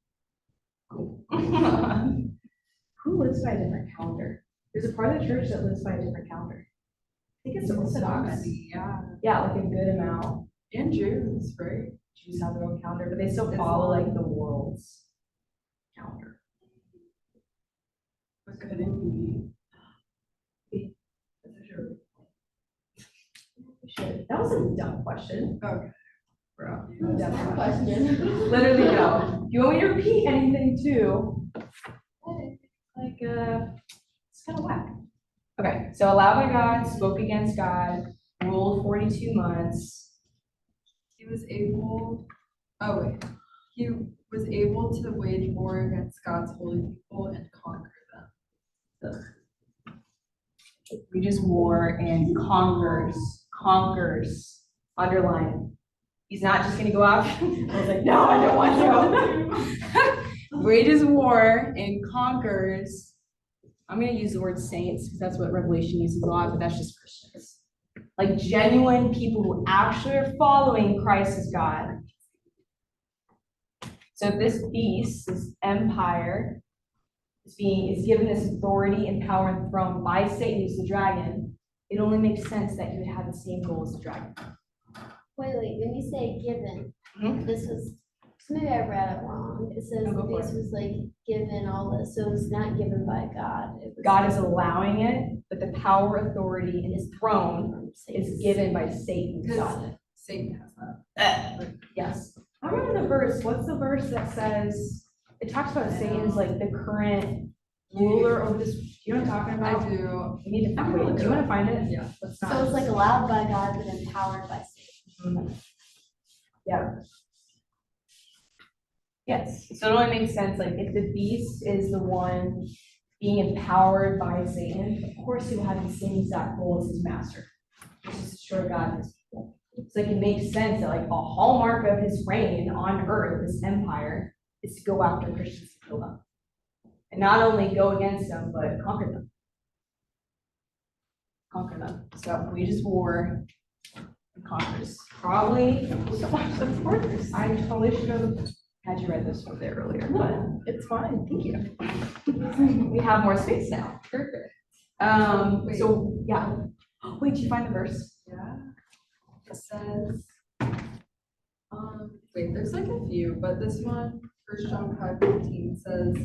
Cool. Who lives by a different calendar? There's a part of the church that lives by a different calendar. I think it's the Orthodox. Yeah, Yeah, like a good amount. and Jews, right? Jews have their own calendar, but they still follow like the world's calendar. What could it be? That was a dumb question. Okay. Bro. Dumb Question. Literally no. You want me to repeat anything too? Like, it's kind of whack. Okay, so allowed by God, spoke against God, ruled 42 months. He was able, oh wait, he was able to wage war against God's holy people and conquer them. Wages war and conquers, underline. He's not just gonna go out. I was like, no, I don't want to. Wages war and conquers. I'm gonna use the word saints because that's what Revelation uses a lot, but that's just Christians. Like genuine people who actually are following Christ as God. So if this beast, this empire, is given this authority and power and throne by Satan, who's the dragon, it only makes sense that he would have the same goal as the dragon. Wait, when you say given, Mhm. this was, so maybe I read it wrong. It says No, go for this was like given all this, so it's not given by God. It was God is given allowing it, but the power, authority, and his throne from Satan. is given by Satan himself. Because Satan has that. Yes. I remember the verse. What's the verse that says, it talks about Satan's like the current ruler over this, do you know what I'm talking about? I do. We need to find it. Do you want to find it? Yeah. Let's So not. it's like allowed by God, but empowered by Satan. Yeah. Yes, so it only makes sense, like, if the beast is the one being empowered by Satan, of course he will have the same exact goal as his master, which is to destroy God and his people. So like, it makes sense that like a hallmark of his reign on earth, this empire, is to go after Christians to kill them. And not only go against them, but conquer them. Conquer them. So wages war and conquers. Probably, of course, I totally should have had you read this over there earlier, but it's fine, thank you. We have more space now. Perfect. So, yeah. Wait, did you find the verse? Yeah. It says, wait, there's like a few, but this one, 1 John 5:15 says,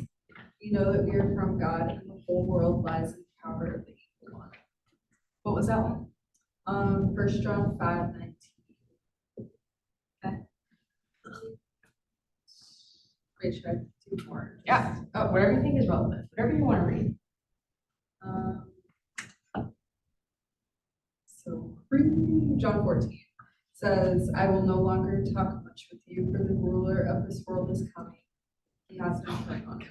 "We know that we are from God, and the whole world lies in the power of the evil one." What was that one? 1 John 5:19. Wait, should I do more? Yeah. Oh, whatever you think is relevant, whatever you want to read. Um, So John 14 says, "I will no longer talk much with you, for the ruler of this world is coming. He has no claim on me."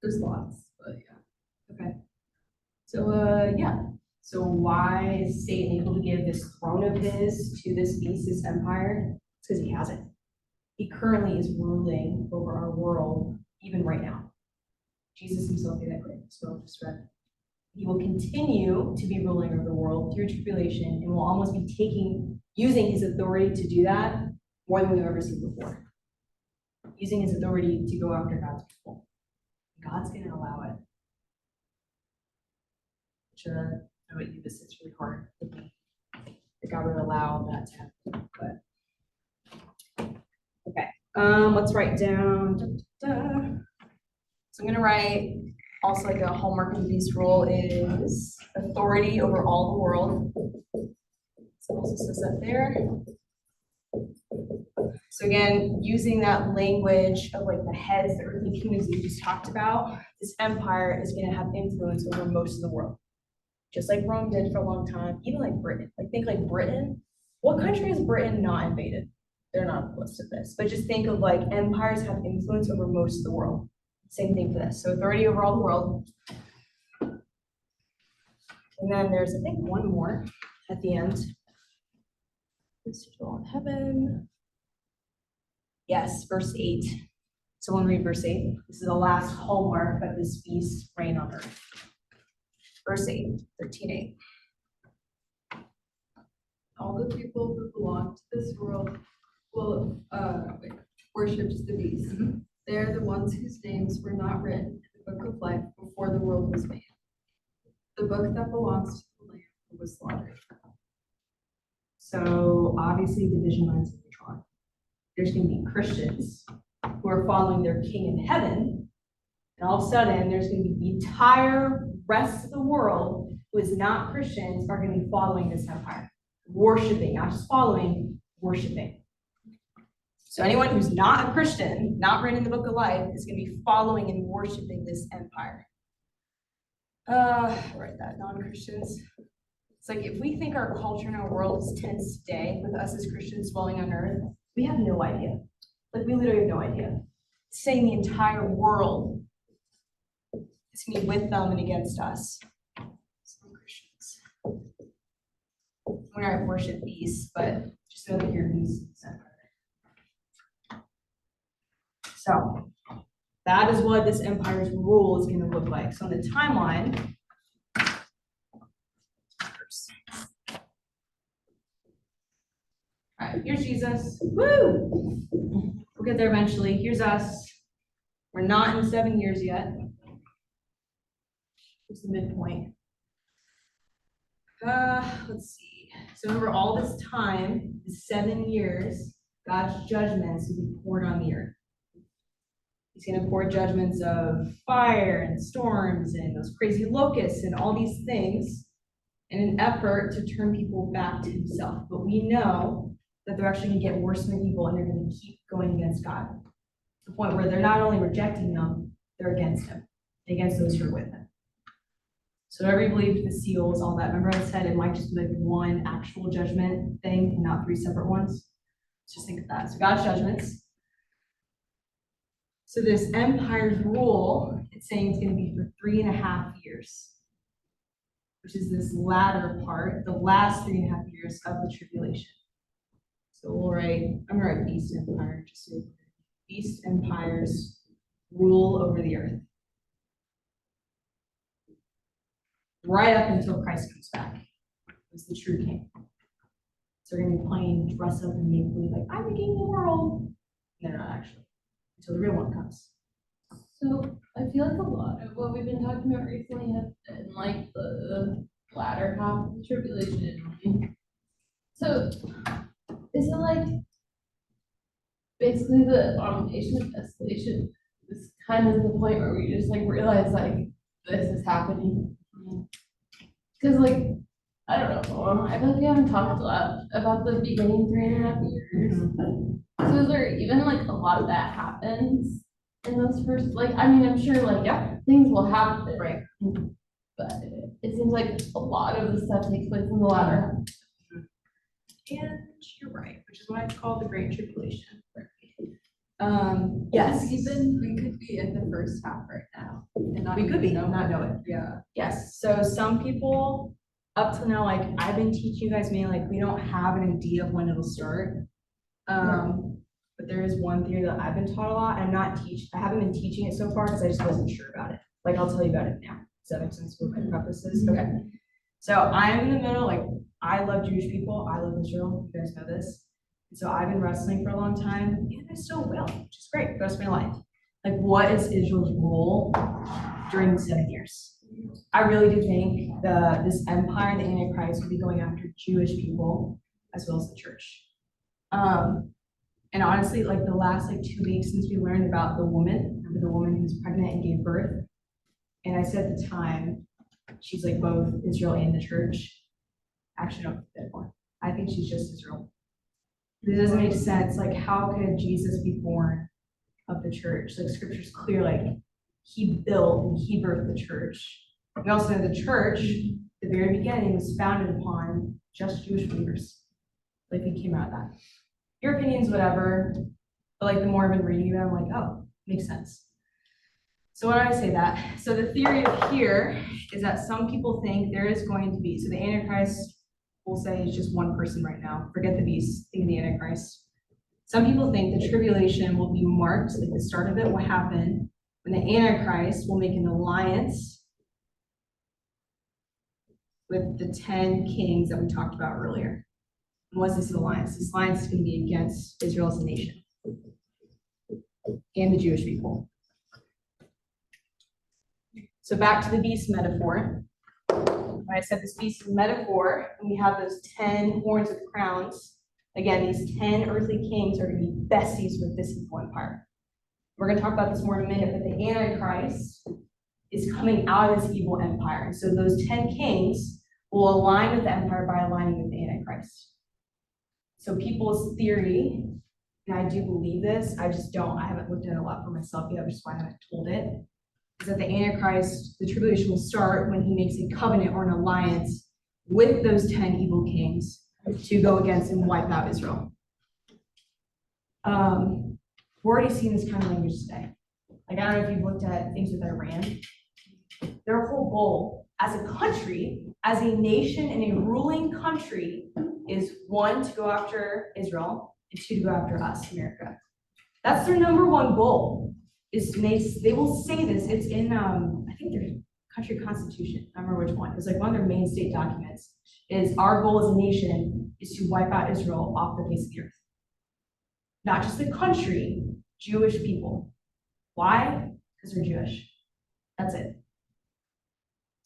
There's lots, but yeah. So, yeah. So why is Satan able to give this throne of his to this beast, this empire? It's because he has it. He currently is ruling over our world, even right now. Jesus himself made that clear, so just read. He will continue to be ruling over the world through tribulation and will almost be using his authority to do that more than we've ever seen before. Using his authority to go after God's people. God's gonna allow it. Which, I know it this is really hard with me. That God would allow that to happen, but. Okay, let's write down. So I'm gonna write also like a hallmark of the beast rule is authority over all the world. So it also says that there. So again, using that language of like the heads, the earthly kingdoms we just talked about, this empire is gonna have influence over most of the world. Just like Rome did for a long time, even like Britain. Like think like Britain. What country has Britain not invaded? They're not on the list of this, but just think of like empires have influence over most of the world. Same thing for this. So authority over all the world. And then there's, I think, one more at the end. This is all in heaven. Yes, verse 8. Someone read verse 8. This is the last hallmark of this beast's reign on earth. Verse 8, 13:8. "All the people who belong to this world will worships the beast. They are the ones whose names were not written in the book of life before the world was made. The book that belongs to the Lamb who was slaughtered. So obviously division lines will be drawn. There's gonna be Christians who are following their king in heaven. And all of a sudden, there's gonna be the entire rest of the world who is not Christians are gonna be following this empire. Worshiping, not just following, worshiping. So anyone who's not a Christian, not written in the book of life, is gonna be following and worshiping this empire. Write that, non-Christians. It's like if we think our culture and our world is tense today with us as Christians dwelling on earth, we have no idea. Like we literally have no idea. It's saying the entire world is gonna be with them and against us. Some Christians. We're not worship beasts, but just know that you're beasts. So that is what this empire's rule is going to look like. So on the timeline, all right, here's Jesus. Woo! We'll get there eventually. Here's us. We're not in 7 years yet. It's the midpoint. Let's see. So remember, all this time, the 7 years, God's judgments will be poured on the earth. He's going to pour judgments of fire and storms and those crazy locusts and all these things in an effort to turn people back to himself. But we know that they're actually going to get worse than evil and they're going to keep going against God. To the point where they're not only rejecting him, they're against him, against those who are with him. So whatever you believe, the seals, all that. Remember I said it might just be like one actual judgment thing and not 3 separate ones? Let's just think of that. So God's judgments. So this empire's rule, it's saying it's going to be for 3.5 years, which is this latter part, the last 3.5 years of the tribulation. So we'll write, I'm going to write beast empire, just so beast empires rule over the earth. Right up until Christ comes back, is the true king. So they're going to be playing dress up and make believe like, I'm the king of the world. And they're not actually. Until the real one comes. So I feel like a lot of what we've been talking about recently has been like the latter half of the tribulation. So is it like basically the abomination of desolation is kind of the point where we just like realize like this is happening? Because like I don't know, I feel like we haven't talked a lot about the beginning 3.5 years. So is there even like a lot of that happens in those first, like, I mean, I'm sure like things will happen. Right. But it seems like a lot of the stuff takes place in the latter. And you're right, which is what I call the Great Tribulation. Yes. Even we could be in the first half right now. And not We could be, even not know it. Yeah. Yes, so some people, up till now, like, I've been teaching you guys, mainly, like, we don't have an idea of when it'll start. But there is one theory that I've been taught a lot, and I haven't been teaching it so far because I just wasn't sure about it. Like, I'll tell you about it now. Does that make sense with my prefaces? Okay. So I'm in the middle, like, I love Jewish people. I love Israel. You guys know this. And so I've been wrestling for a long time, and I still will, which is great for the rest of my life. Like, what is Israel's role during the 7 years? I really do think this empire, the Antichrist, will be going after Jewish people as well as the church. And honestly, like the last 2 weeks since we learned about the woman who was pregnant and gave birth, and I said at the time, she's like both Israel and the church. Actually, no, that one. I think she's just Israel. It doesn't make sense. Like, how could Jesus be born of the church? Like, scripture's clear, like, he built and he birthed the church. We also know the church, the very beginning, was founded upon just Jewish believers. Like, we came out of that. Your opinions, whatever, but like the more I've been reading them, I'm like, oh, makes sense. So why do I say that? So the theory of here is that some people think there is going to be, so the Antichrist, we'll say, is just one person right now. Forget the beast, think of the Antichrist. Some people think the tribulation will be marked, like the start of it will happen when the Antichrist will make an alliance with the 10 kings that we talked about earlier. And what's this alliance? This alliance is going to be against Israel as a nation. and the Jewish people. So back to the beast metaphor. I said this beast is a metaphor, and we have those 10 horns with crowns. Again, these 10 earthly kings are going to be besties with this evil empire. We're going to talk about this more in a minute, but the Antichrist is coming out of this evil empire. And so those 10 kings will align with the empire by aligning with the Antichrist. So people's theory, and I do believe this, I haven't looked at it a lot for myself yet, which is why I haven't told it, is that the Antichrist, the tribulation will start when he makes a covenant or an alliance with those 10 evil kings to go against and wipe out Israel. We're already seeing this kind of language today. Like, I don't know if you've looked at things with Iran. Their whole goal as a country, as a nation and a ruling country, is 1, to go after Israel, and 2, to go after us, America. That's their number one goal. Is they will say this. It's in I think their country constitution. I don't remember which one. It's like one of their main state documents. Is our goal as a nation is to wipe out Israel off the face of the earth. Not just the country, Jewish people. Why? Because they're Jewish. That's it.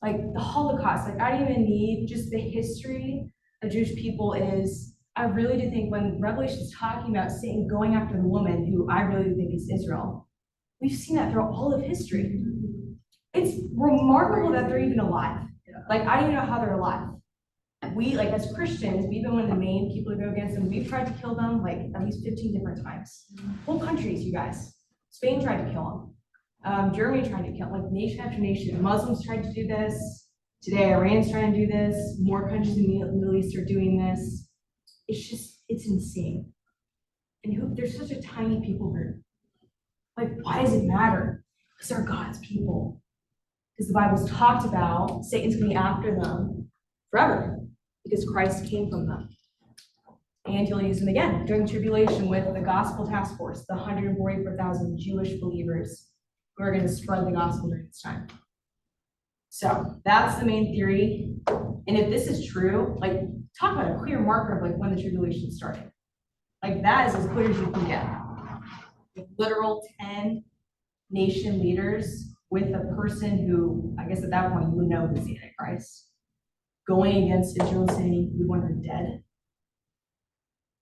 Like the Holocaust, like I don't even need just the history of Jewish people is, I really do think when Revelation is talking about Satan going after the woman, who I really do think is Israel, we've seen that throughout all of history. It's remarkable that they're even alive. Like I don't even know how they're alive. We, like as Christians, we've been one of the main people to go against them. We've tried to kill them like at least 15 different times. Whole countries, you guys. Spain tried to kill them. Germany tried to kill them, like nation after nation. Muslims tried to do this. Today, Iran's trying to do this. More countries in the Middle East are doing this. It's insane. And there's such a tiny people group. Like, why does it matter? Because they're God's people. Because the Bible's talked about Satan's going after them forever. Because Christ came from them. And he'll use them again during tribulation with the gospel task force, the 144,000 Jewish believers who are going to spread the gospel during this time. So that's the main theory. And if this is true, like talk about a clear marker of like when the tribulation started. Like that is as clear as you can get. With literal 10 nation leaders with a person who, I guess at that point you would know is the Antichrist, going against Israel saying we want her dead.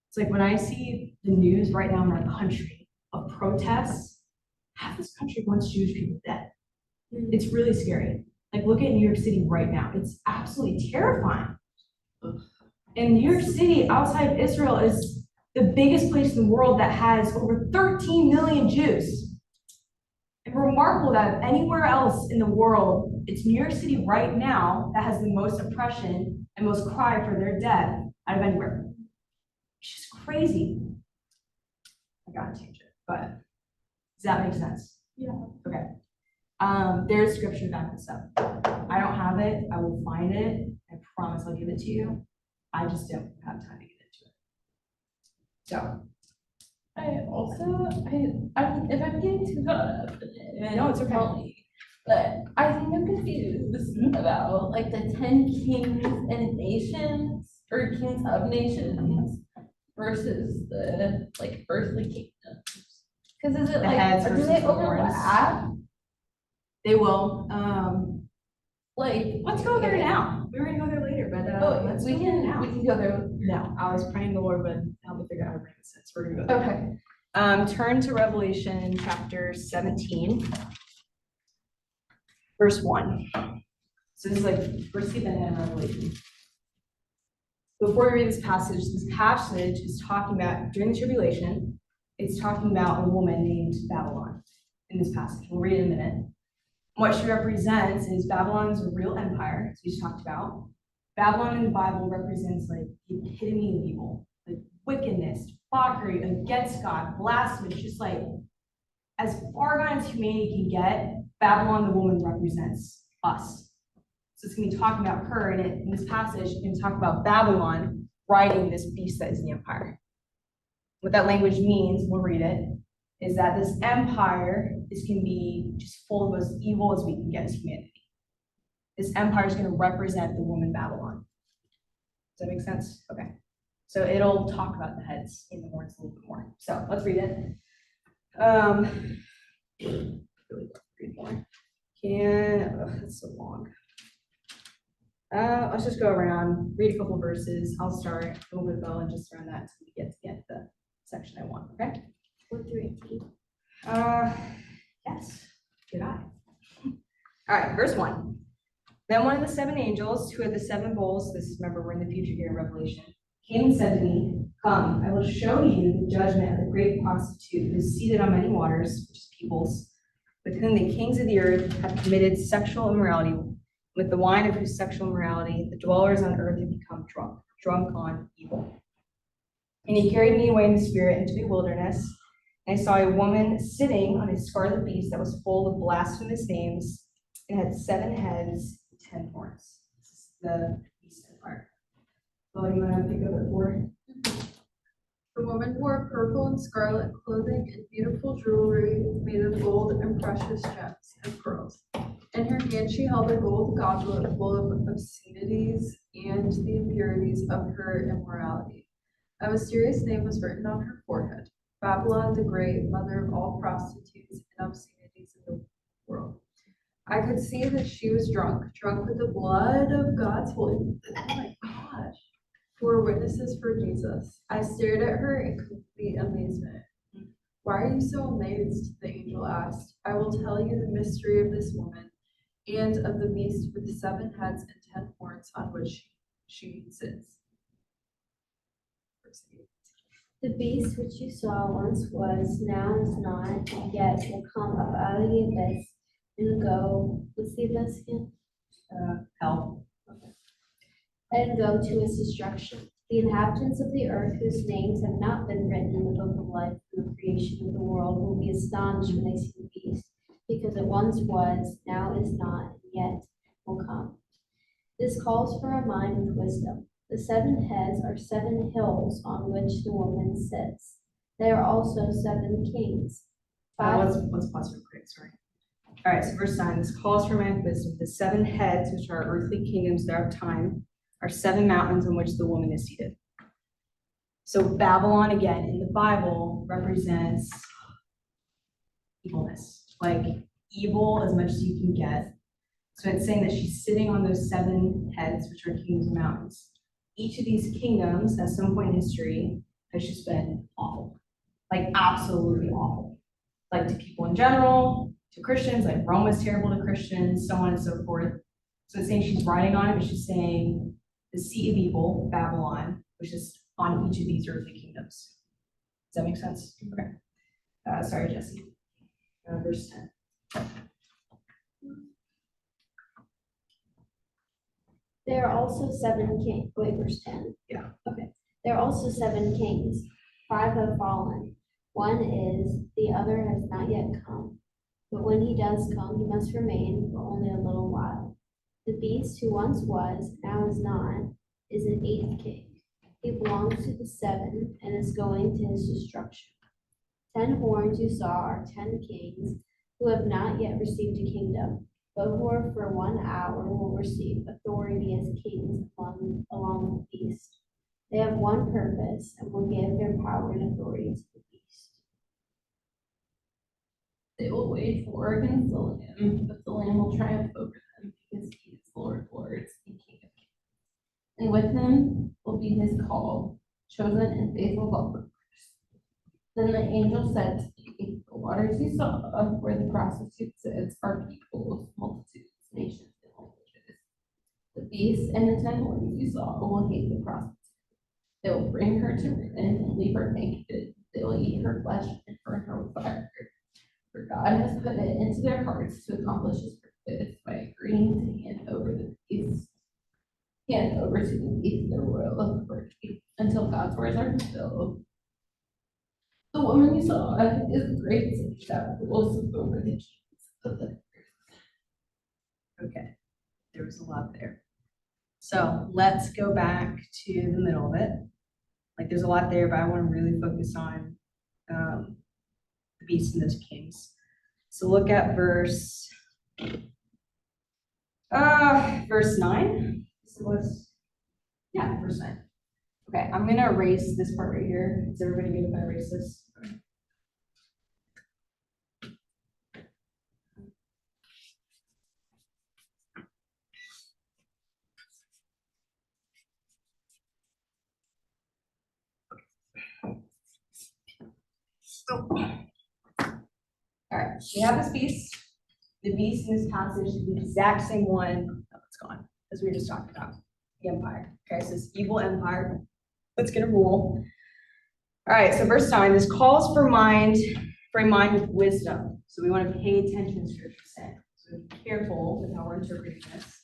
It's like when I see the news right now in our country of protests, half this country wants Jewish people dead. It's really scary. Like look at New York City right now. It's absolutely terrifying. And New York City outside of Israel is the biggest place in the world that has over 13 million Jews. And remarkable that anywhere else in the world, it's New York City right now that has the most oppression and most cry for their death out of anywhere. It's just crazy. I gotta change it, but does that make sense? Yeah. Okay. There's scripture to back this up. I don't have it. I will find it. I promise I'll give it to you. I just don't have time to get into it. So. If I'm getting too caught up in it, No, it's okay. help me, but I think I'm confused about like the 10 kings and nations, or kings of nations, versus the like earthly kingdoms. Because is it The heads like, do versus they the horns. overlap? They will. Like, Let's go there now. We were gonna go there later, but let's we go there now. can go there. No, I was praying the Lord would help me figure out how to bring this in. So we're gonna go there. Okay. Turn to Revelation chapter 17, verse 1. So this is like, we're skipping in Revelation. Before we read this passage is talking about, during the tribulation, it's talking about a woman named Babylon in this passage. We'll read it in a minute. What she represents is Babylon's a real empire, as we just talked about. Babylon in the Bible represents like the epitome of evil, like wickedness, mockery against God, blasphemy, just like as far gone as humanity can get, Babylon, the woman, represents us. So it's going to be talking about her, and in this passage, it's going to talk about Babylon riding this beast that is the empire. What that language means, we'll read it, is that this empire is going to be just full of as evil as we can get as humanity. This empire is going to represent the woman Babylon. Does that make sense? Okay. So it'll talk about the heads in the horns a little bit more. So let's read it. Really love to read more. That's so long. Let's just go around, read a couple verses. I'll start a little bit and just around that until we get to the section I want, okay? 1-18. Yes, good eye. All right, verse 1. Then one of the 7 angels who had the 7 bowls, this is, remember, we're in the future here in Revelation, came and said to me, "Come, I will show you the judgment of the great prostitute who is seated on many waters," which is peoples, "with whom the kings of the earth have committed sexual immorality. With the wine of whose sexual immorality, the dwellers on earth have become drunk on evil." And he carried me away in the spirit into the wilderness, and I saw a woman sitting on a scarlet beast that was full of blasphemous names and had 7 heads and 10 horns. This is the beast empire. Well, you want to pick up at 4? The woman wore purple and scarlet clothing and beautiful jewelry made of gold and precious gems and pearls. In her hand she held a gold goblet full of obscenities and the impurities of her immorality. A mysterious name was written on her forehead: Babylon the Great, mother of all prostitutes and obscenities in the world. I could see that she was drunk with the blood of God's holy. Oh my gosh. Who were witnesses for Jesus. I stared at her in complete amazement. "Why are you so amazed?" the angel asked. "I will tell you the mystery of this woman and of the beast with 7 heads and 10 horns on which she sits." Verse 8. The beast which you saw once was, now is not, yet will come up out of the abyss and go, what's the abyss again? Hell. And go to its destruction. The inhabitants of the earth whose names have not been written in the book of life from the creation of the world will be astonished when they see the beast, because it once was, now is not, and yet will come. This calls for a mind with wisdom. The 7 heads are 7 hills on which the woman sits. There are also 7 kings. Let's pause real quick, sorry. All right, so verse 9, this calls for man wisdom. The 7 heads, which are earthly kingdoms that are time, are 7 mountains on which the woman is seated. So Babylon, again, in the Bible, represents evilness, like evil as much as you can get. So it's saying that she's sitting on those 7 heads, which are kingdoms and mountains. Each of these kingdoms, at some point in history, has just been awful, like absolutely awful, like to people in general, to Christians, like Rome was terrible to Christians, so on and so forth. So it's saying she's riding on it, but she's saying the seat of evil, Babylon, which is on each of these earthly kingdoms. Does that make sense? Okay. Sorry, Jesse. Verse 10. There are also 7 kings. Wait, verse 10. Yeah. Okay. There are also 7 kings. 5 have fallen. 1 is, the other has not yet come. But when he does come, he must remain for only a little while. The beast who once was, now is not, is an 8th king. He belongs to the 7 and is going to his destruction. 10 horns you saw are 10 kings who have not yet received a kingdom, but who are for 1 hour will receive authority as kings along with the beast. They have one purpose and will give their power and authority to the beast. They will wage war against the Lamb, but the Lamb will triumph over them, because he is Lord of Lords and King of Kings. And with him will be his called, chosen, and faithful workers. Then the angel said to me, "The waters you saw where the prostitute sits are peoples, multitudes, nations, and languages. The beast and the 10 horns you saw will hate the prostitute. They will bring her to ruin and leave her naked. They will eat her flesh and burn her with fire. For God has put it into their hearts to accomplish his purpose by agreeing to hand over to the beast their royal authority until God's words are fulfilled. The woman you saw is a great city that rules over the kings of the earth." Okay, there was a lot there. So let's go back to the middle of it. Like there's a lot there, but I want to really focus on the beast and those kings. So look at verse 9. So verse 9. Okay, I'm gonna erase this part right here. Is everybody good if I erase this? All right, we have this beast. The beast in this passage is the exact same one, oh, it's gone, as we were just talking about, the empire. Okay, so this evil empire that's gonna rule. All right, so verse 9, this calls for a mind with wisdom. So we want to pay attention to what it's saying. So be careful with how we're interpreting this.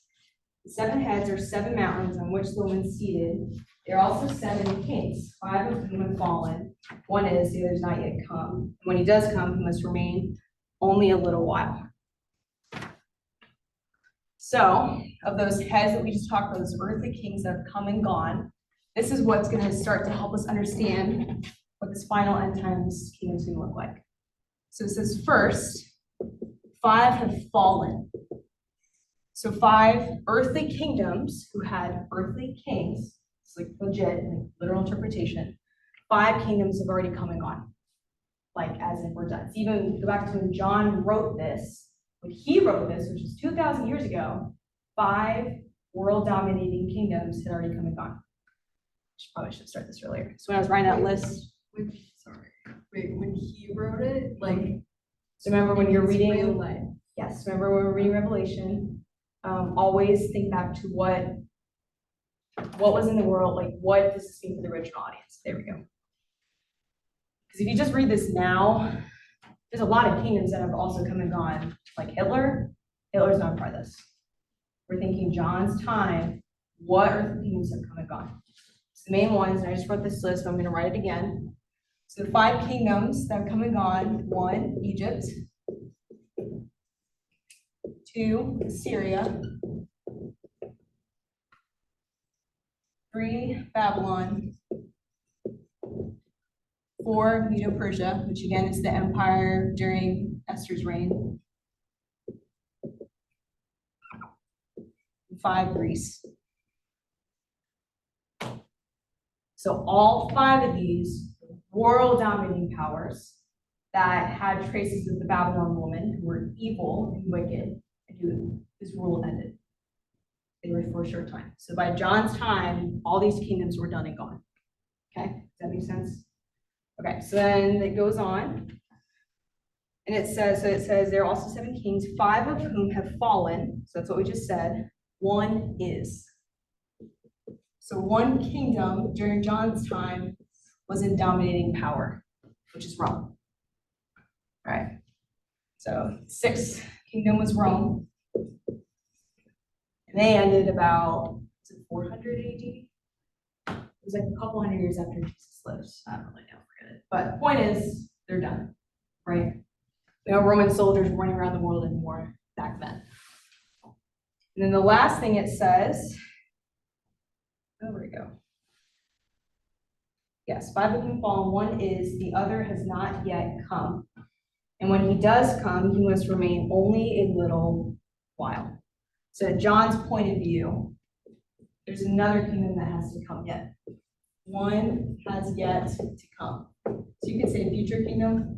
The 7 heads are 7 mountains on which the woman's seated. There are also 7 kings, 5 of whom have fallen. One is, the other has not yet come. And when he does come, he must remain only a little while. So, of those heads that we just talked about, those earthly kings that have come and gone, this is what's going to start to help us understand what this final end times kingdom is going to look like. So it says, first, 5 have fallen. So 5 earthly kingdoms who had earthly kings, it's like legit, like literal interpretation, 5 kingdoms have already come and gone. Like as in we're done. So even go back to when John wrote this, when he wrote this, which was 2,000 years ago, 5 world-dominating kingdoms had already come and gone. Probably should start this earlier. So when I was writing that list, When he wrote it, like. so remember when you're it's real reading, life. yes, remember when we're reading Revelation, always think back to what was in the world, like what does this mean for the original audience? There we go. Because if you just read this now, there's a lot of kingdoms that have also come and gone, like Hitler's not part of this. We're thinking John's time, what earthly kingdoms have come and gone? So the main ones, and I just wrote this list, but I'm gonna write it again. So the 5 kingdoms that have come and gone: 1, Egypt; 2, Assyria; 3, Babylon; 4, Medo-Persia, which again is the empire during Esther's reign; 5, Greece. So all 5 of these world-dominating powers that had traces of the Babylon woman, who were evil and wicked, and whose rule ended. They were for a short time. So by John's time, all these kingdoms were done and gone. Okay, does that make sense? Okay, so then it goes on. And it says there are also 7 kings, 5 of whom have fallen. So that's what we just said. 1 is. So 1 kingdom during John's time was in dominating power, which is Rome. All right. So 6th kingdom was Rome. And they ended about, was it 400 AD? It was like a couple hundred years after Jesus lived. I don't really know, forget it. But the point is, they're done, right? No Roman soldiers running around the world anymore back then. And then the last thing it says, oh, there we go. Yes, 5 of them fallen, 1 is, the other has not yet come. And when he does come, he must remain only a little while. So John's point of view, there's another kingdom that has to come yet. 1 has yet to come. So you could say future kingdom.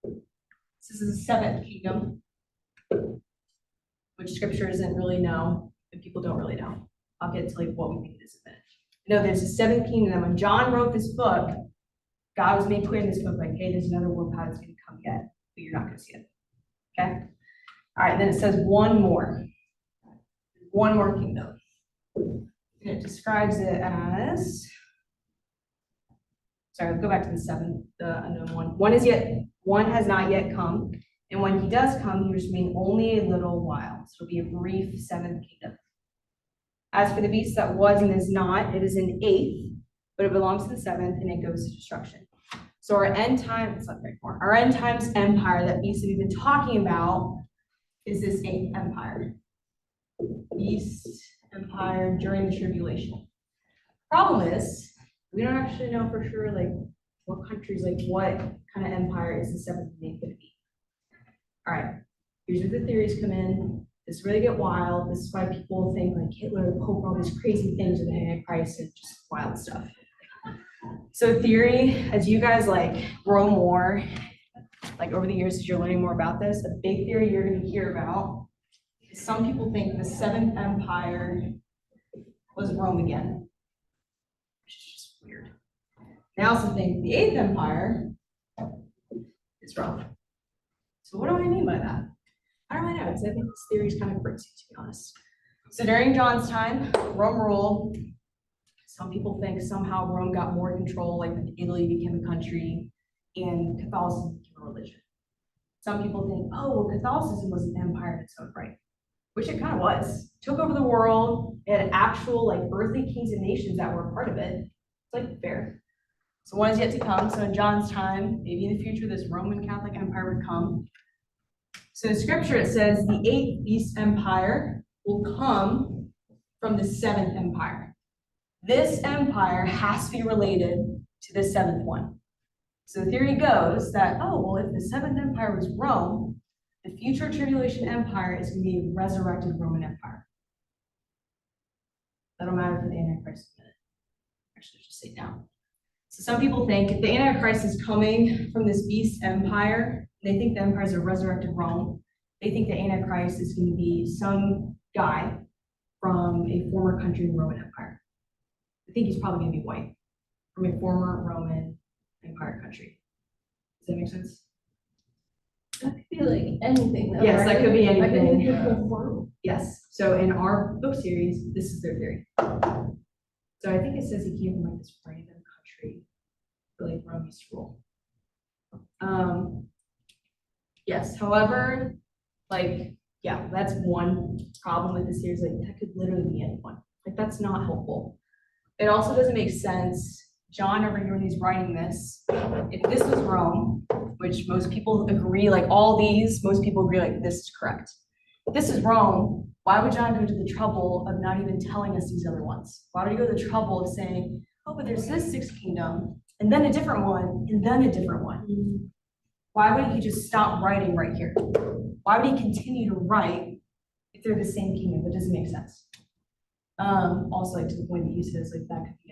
This is the 7th kingdom, which scripture doesn't really know, and people don't really know. I'll get to like what we think it is in a minute. No, there's a 7th kingdom, and when John wrote this book, God was made clear in this book, like, hey, there's another world power that's going to come yet, but you're not going to see it. Okay? All right, then it says one more kingdom. And it describes it as, sorry, let's go back to the 7th, the unknown one. 1 has not yet come, and when he does come, he will remain only a little while. So it'll be a brief 7th kingdom. As for the beast that was and is not, it is an 8th, but it belongs to the 7th, and it goes to destruction. So our end times empire, that beast that we've been talking about, is this 8th empire. Beast empire during the tribulation. Problem is, we don't actually know for sure, like, what countries, like, what kind of empire is the 7th and 8th going to be. All right, here's where the theories come in. This really get wild. This is why people think like Hitler, Pope, all these crazy things with the Antichrist and just wild stuff. So theory, as you guys like grow more, like over the years as you're learning more about this, a big theory you're going to hear about is some people think the 7th empire was Rome again, which is just weird. They also think the 8th empire is Rome. So what do I mean by that? I don't really know, because I think this theory is kind of crazy, to be honest. So during John's time, Rome ruled. Some people think somehow Rome got more control, like when Italy became a country and Catholicism became a religion. Some people think, oh, well, Catholicism was an empire in its own right, which it kind of was. Took over the world, it had actual like earthly kings and nations that were a part of it. It's like fair. So one is yet to come. So in John's time, maybe in the future, this Roman Catholic Empire would come. So in scripture, it says the 8th East Empire will come from the 7th Empire. This empire has to be related to the 7th one. So the theory goes that, oh, well, if the 7th Empire was Rome, the future tribulation empire is going to be a resurrected Roman Empire. That'll matter for the Antichrist in a minute. Actually, just say now. So some people think if the Antichrist is coming from this East Empire, they think the empire is a resurrected Rome. They think the Antichrist is going to be some guy from a former country in the Roman Empire. I think he's probably going to be white from a former Roman Empire country. Does that make sense? That could be like anything though, Yes, that right? could be That could anything. be the whole world. Yes. So in our book series, this is their theory. So I think it says he came from like this random country for like Rome used to rule. Yes, however, like, yeah, that's one problem with the series. Like that could literally be anyone. Like that's not helpful. It also doesn't make sense. John over here when he's writing this, if this was Rome, which most people agree, like all these, most people agree like this is correct. If this is Rome, why would John go to the trouble of not even telling us these other ones? Why would he go to the trouble of saying, oh, but there's this 6th kingdom, and then a different one, and then a different one? Why would he just stop writing right here? Why would he continue to write if they're the same kingdom? That doesn't make sense. Also, like to the point that you said, it's like that could be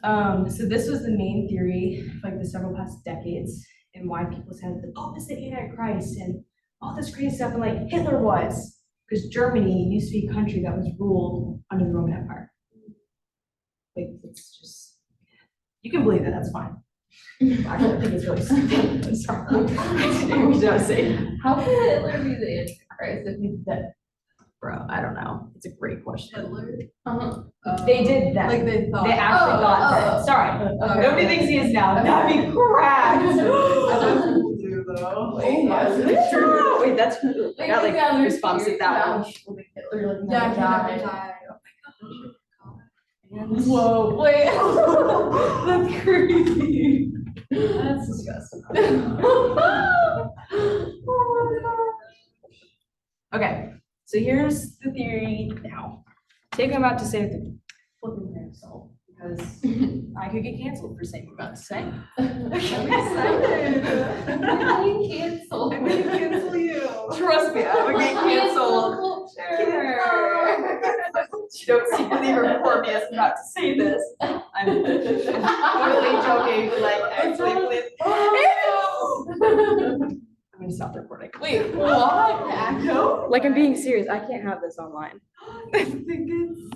anyone. So this was the main theory for like the several past decades and why people said, oh, this is the Antichrist and all this crazy stuff, and like Hitler was, because Germany used to be a country that was ruled under the Roman Empire. Like it's just, you can believe it, that's fine. Actually, I think it's really stupid. I'm sorry. I didn't mean to say that. How could Hitler be the Antichrist if he's dead? Bro, I don't know. It's a great question. Hitler. They did that. Like they thought. They actually got that. Sorry. Nobody thinks he is now. That'd be cracked. People do though. Wait, that's I got like Yeah, there's response to fears that about one. people think Hitler like Yeah, never he never died. died. Oh my gosh. Whoa. Wait. That's crazy. That's disgusting. Okay, so here's the theory now. Take what I'm about to say with the flipping grain of salt, because I could get canceled for saying what I'm about to say. I'm excited. You canceled. I'm gonna cancel you. Trust me, I'm gonna get canceled. You don't secretly record me as I'm about to say this. I'm totally joking, but like actually with. I'm gonna stop recording. Wait, what? No, like I'm being serious. I can't have this online. I think it's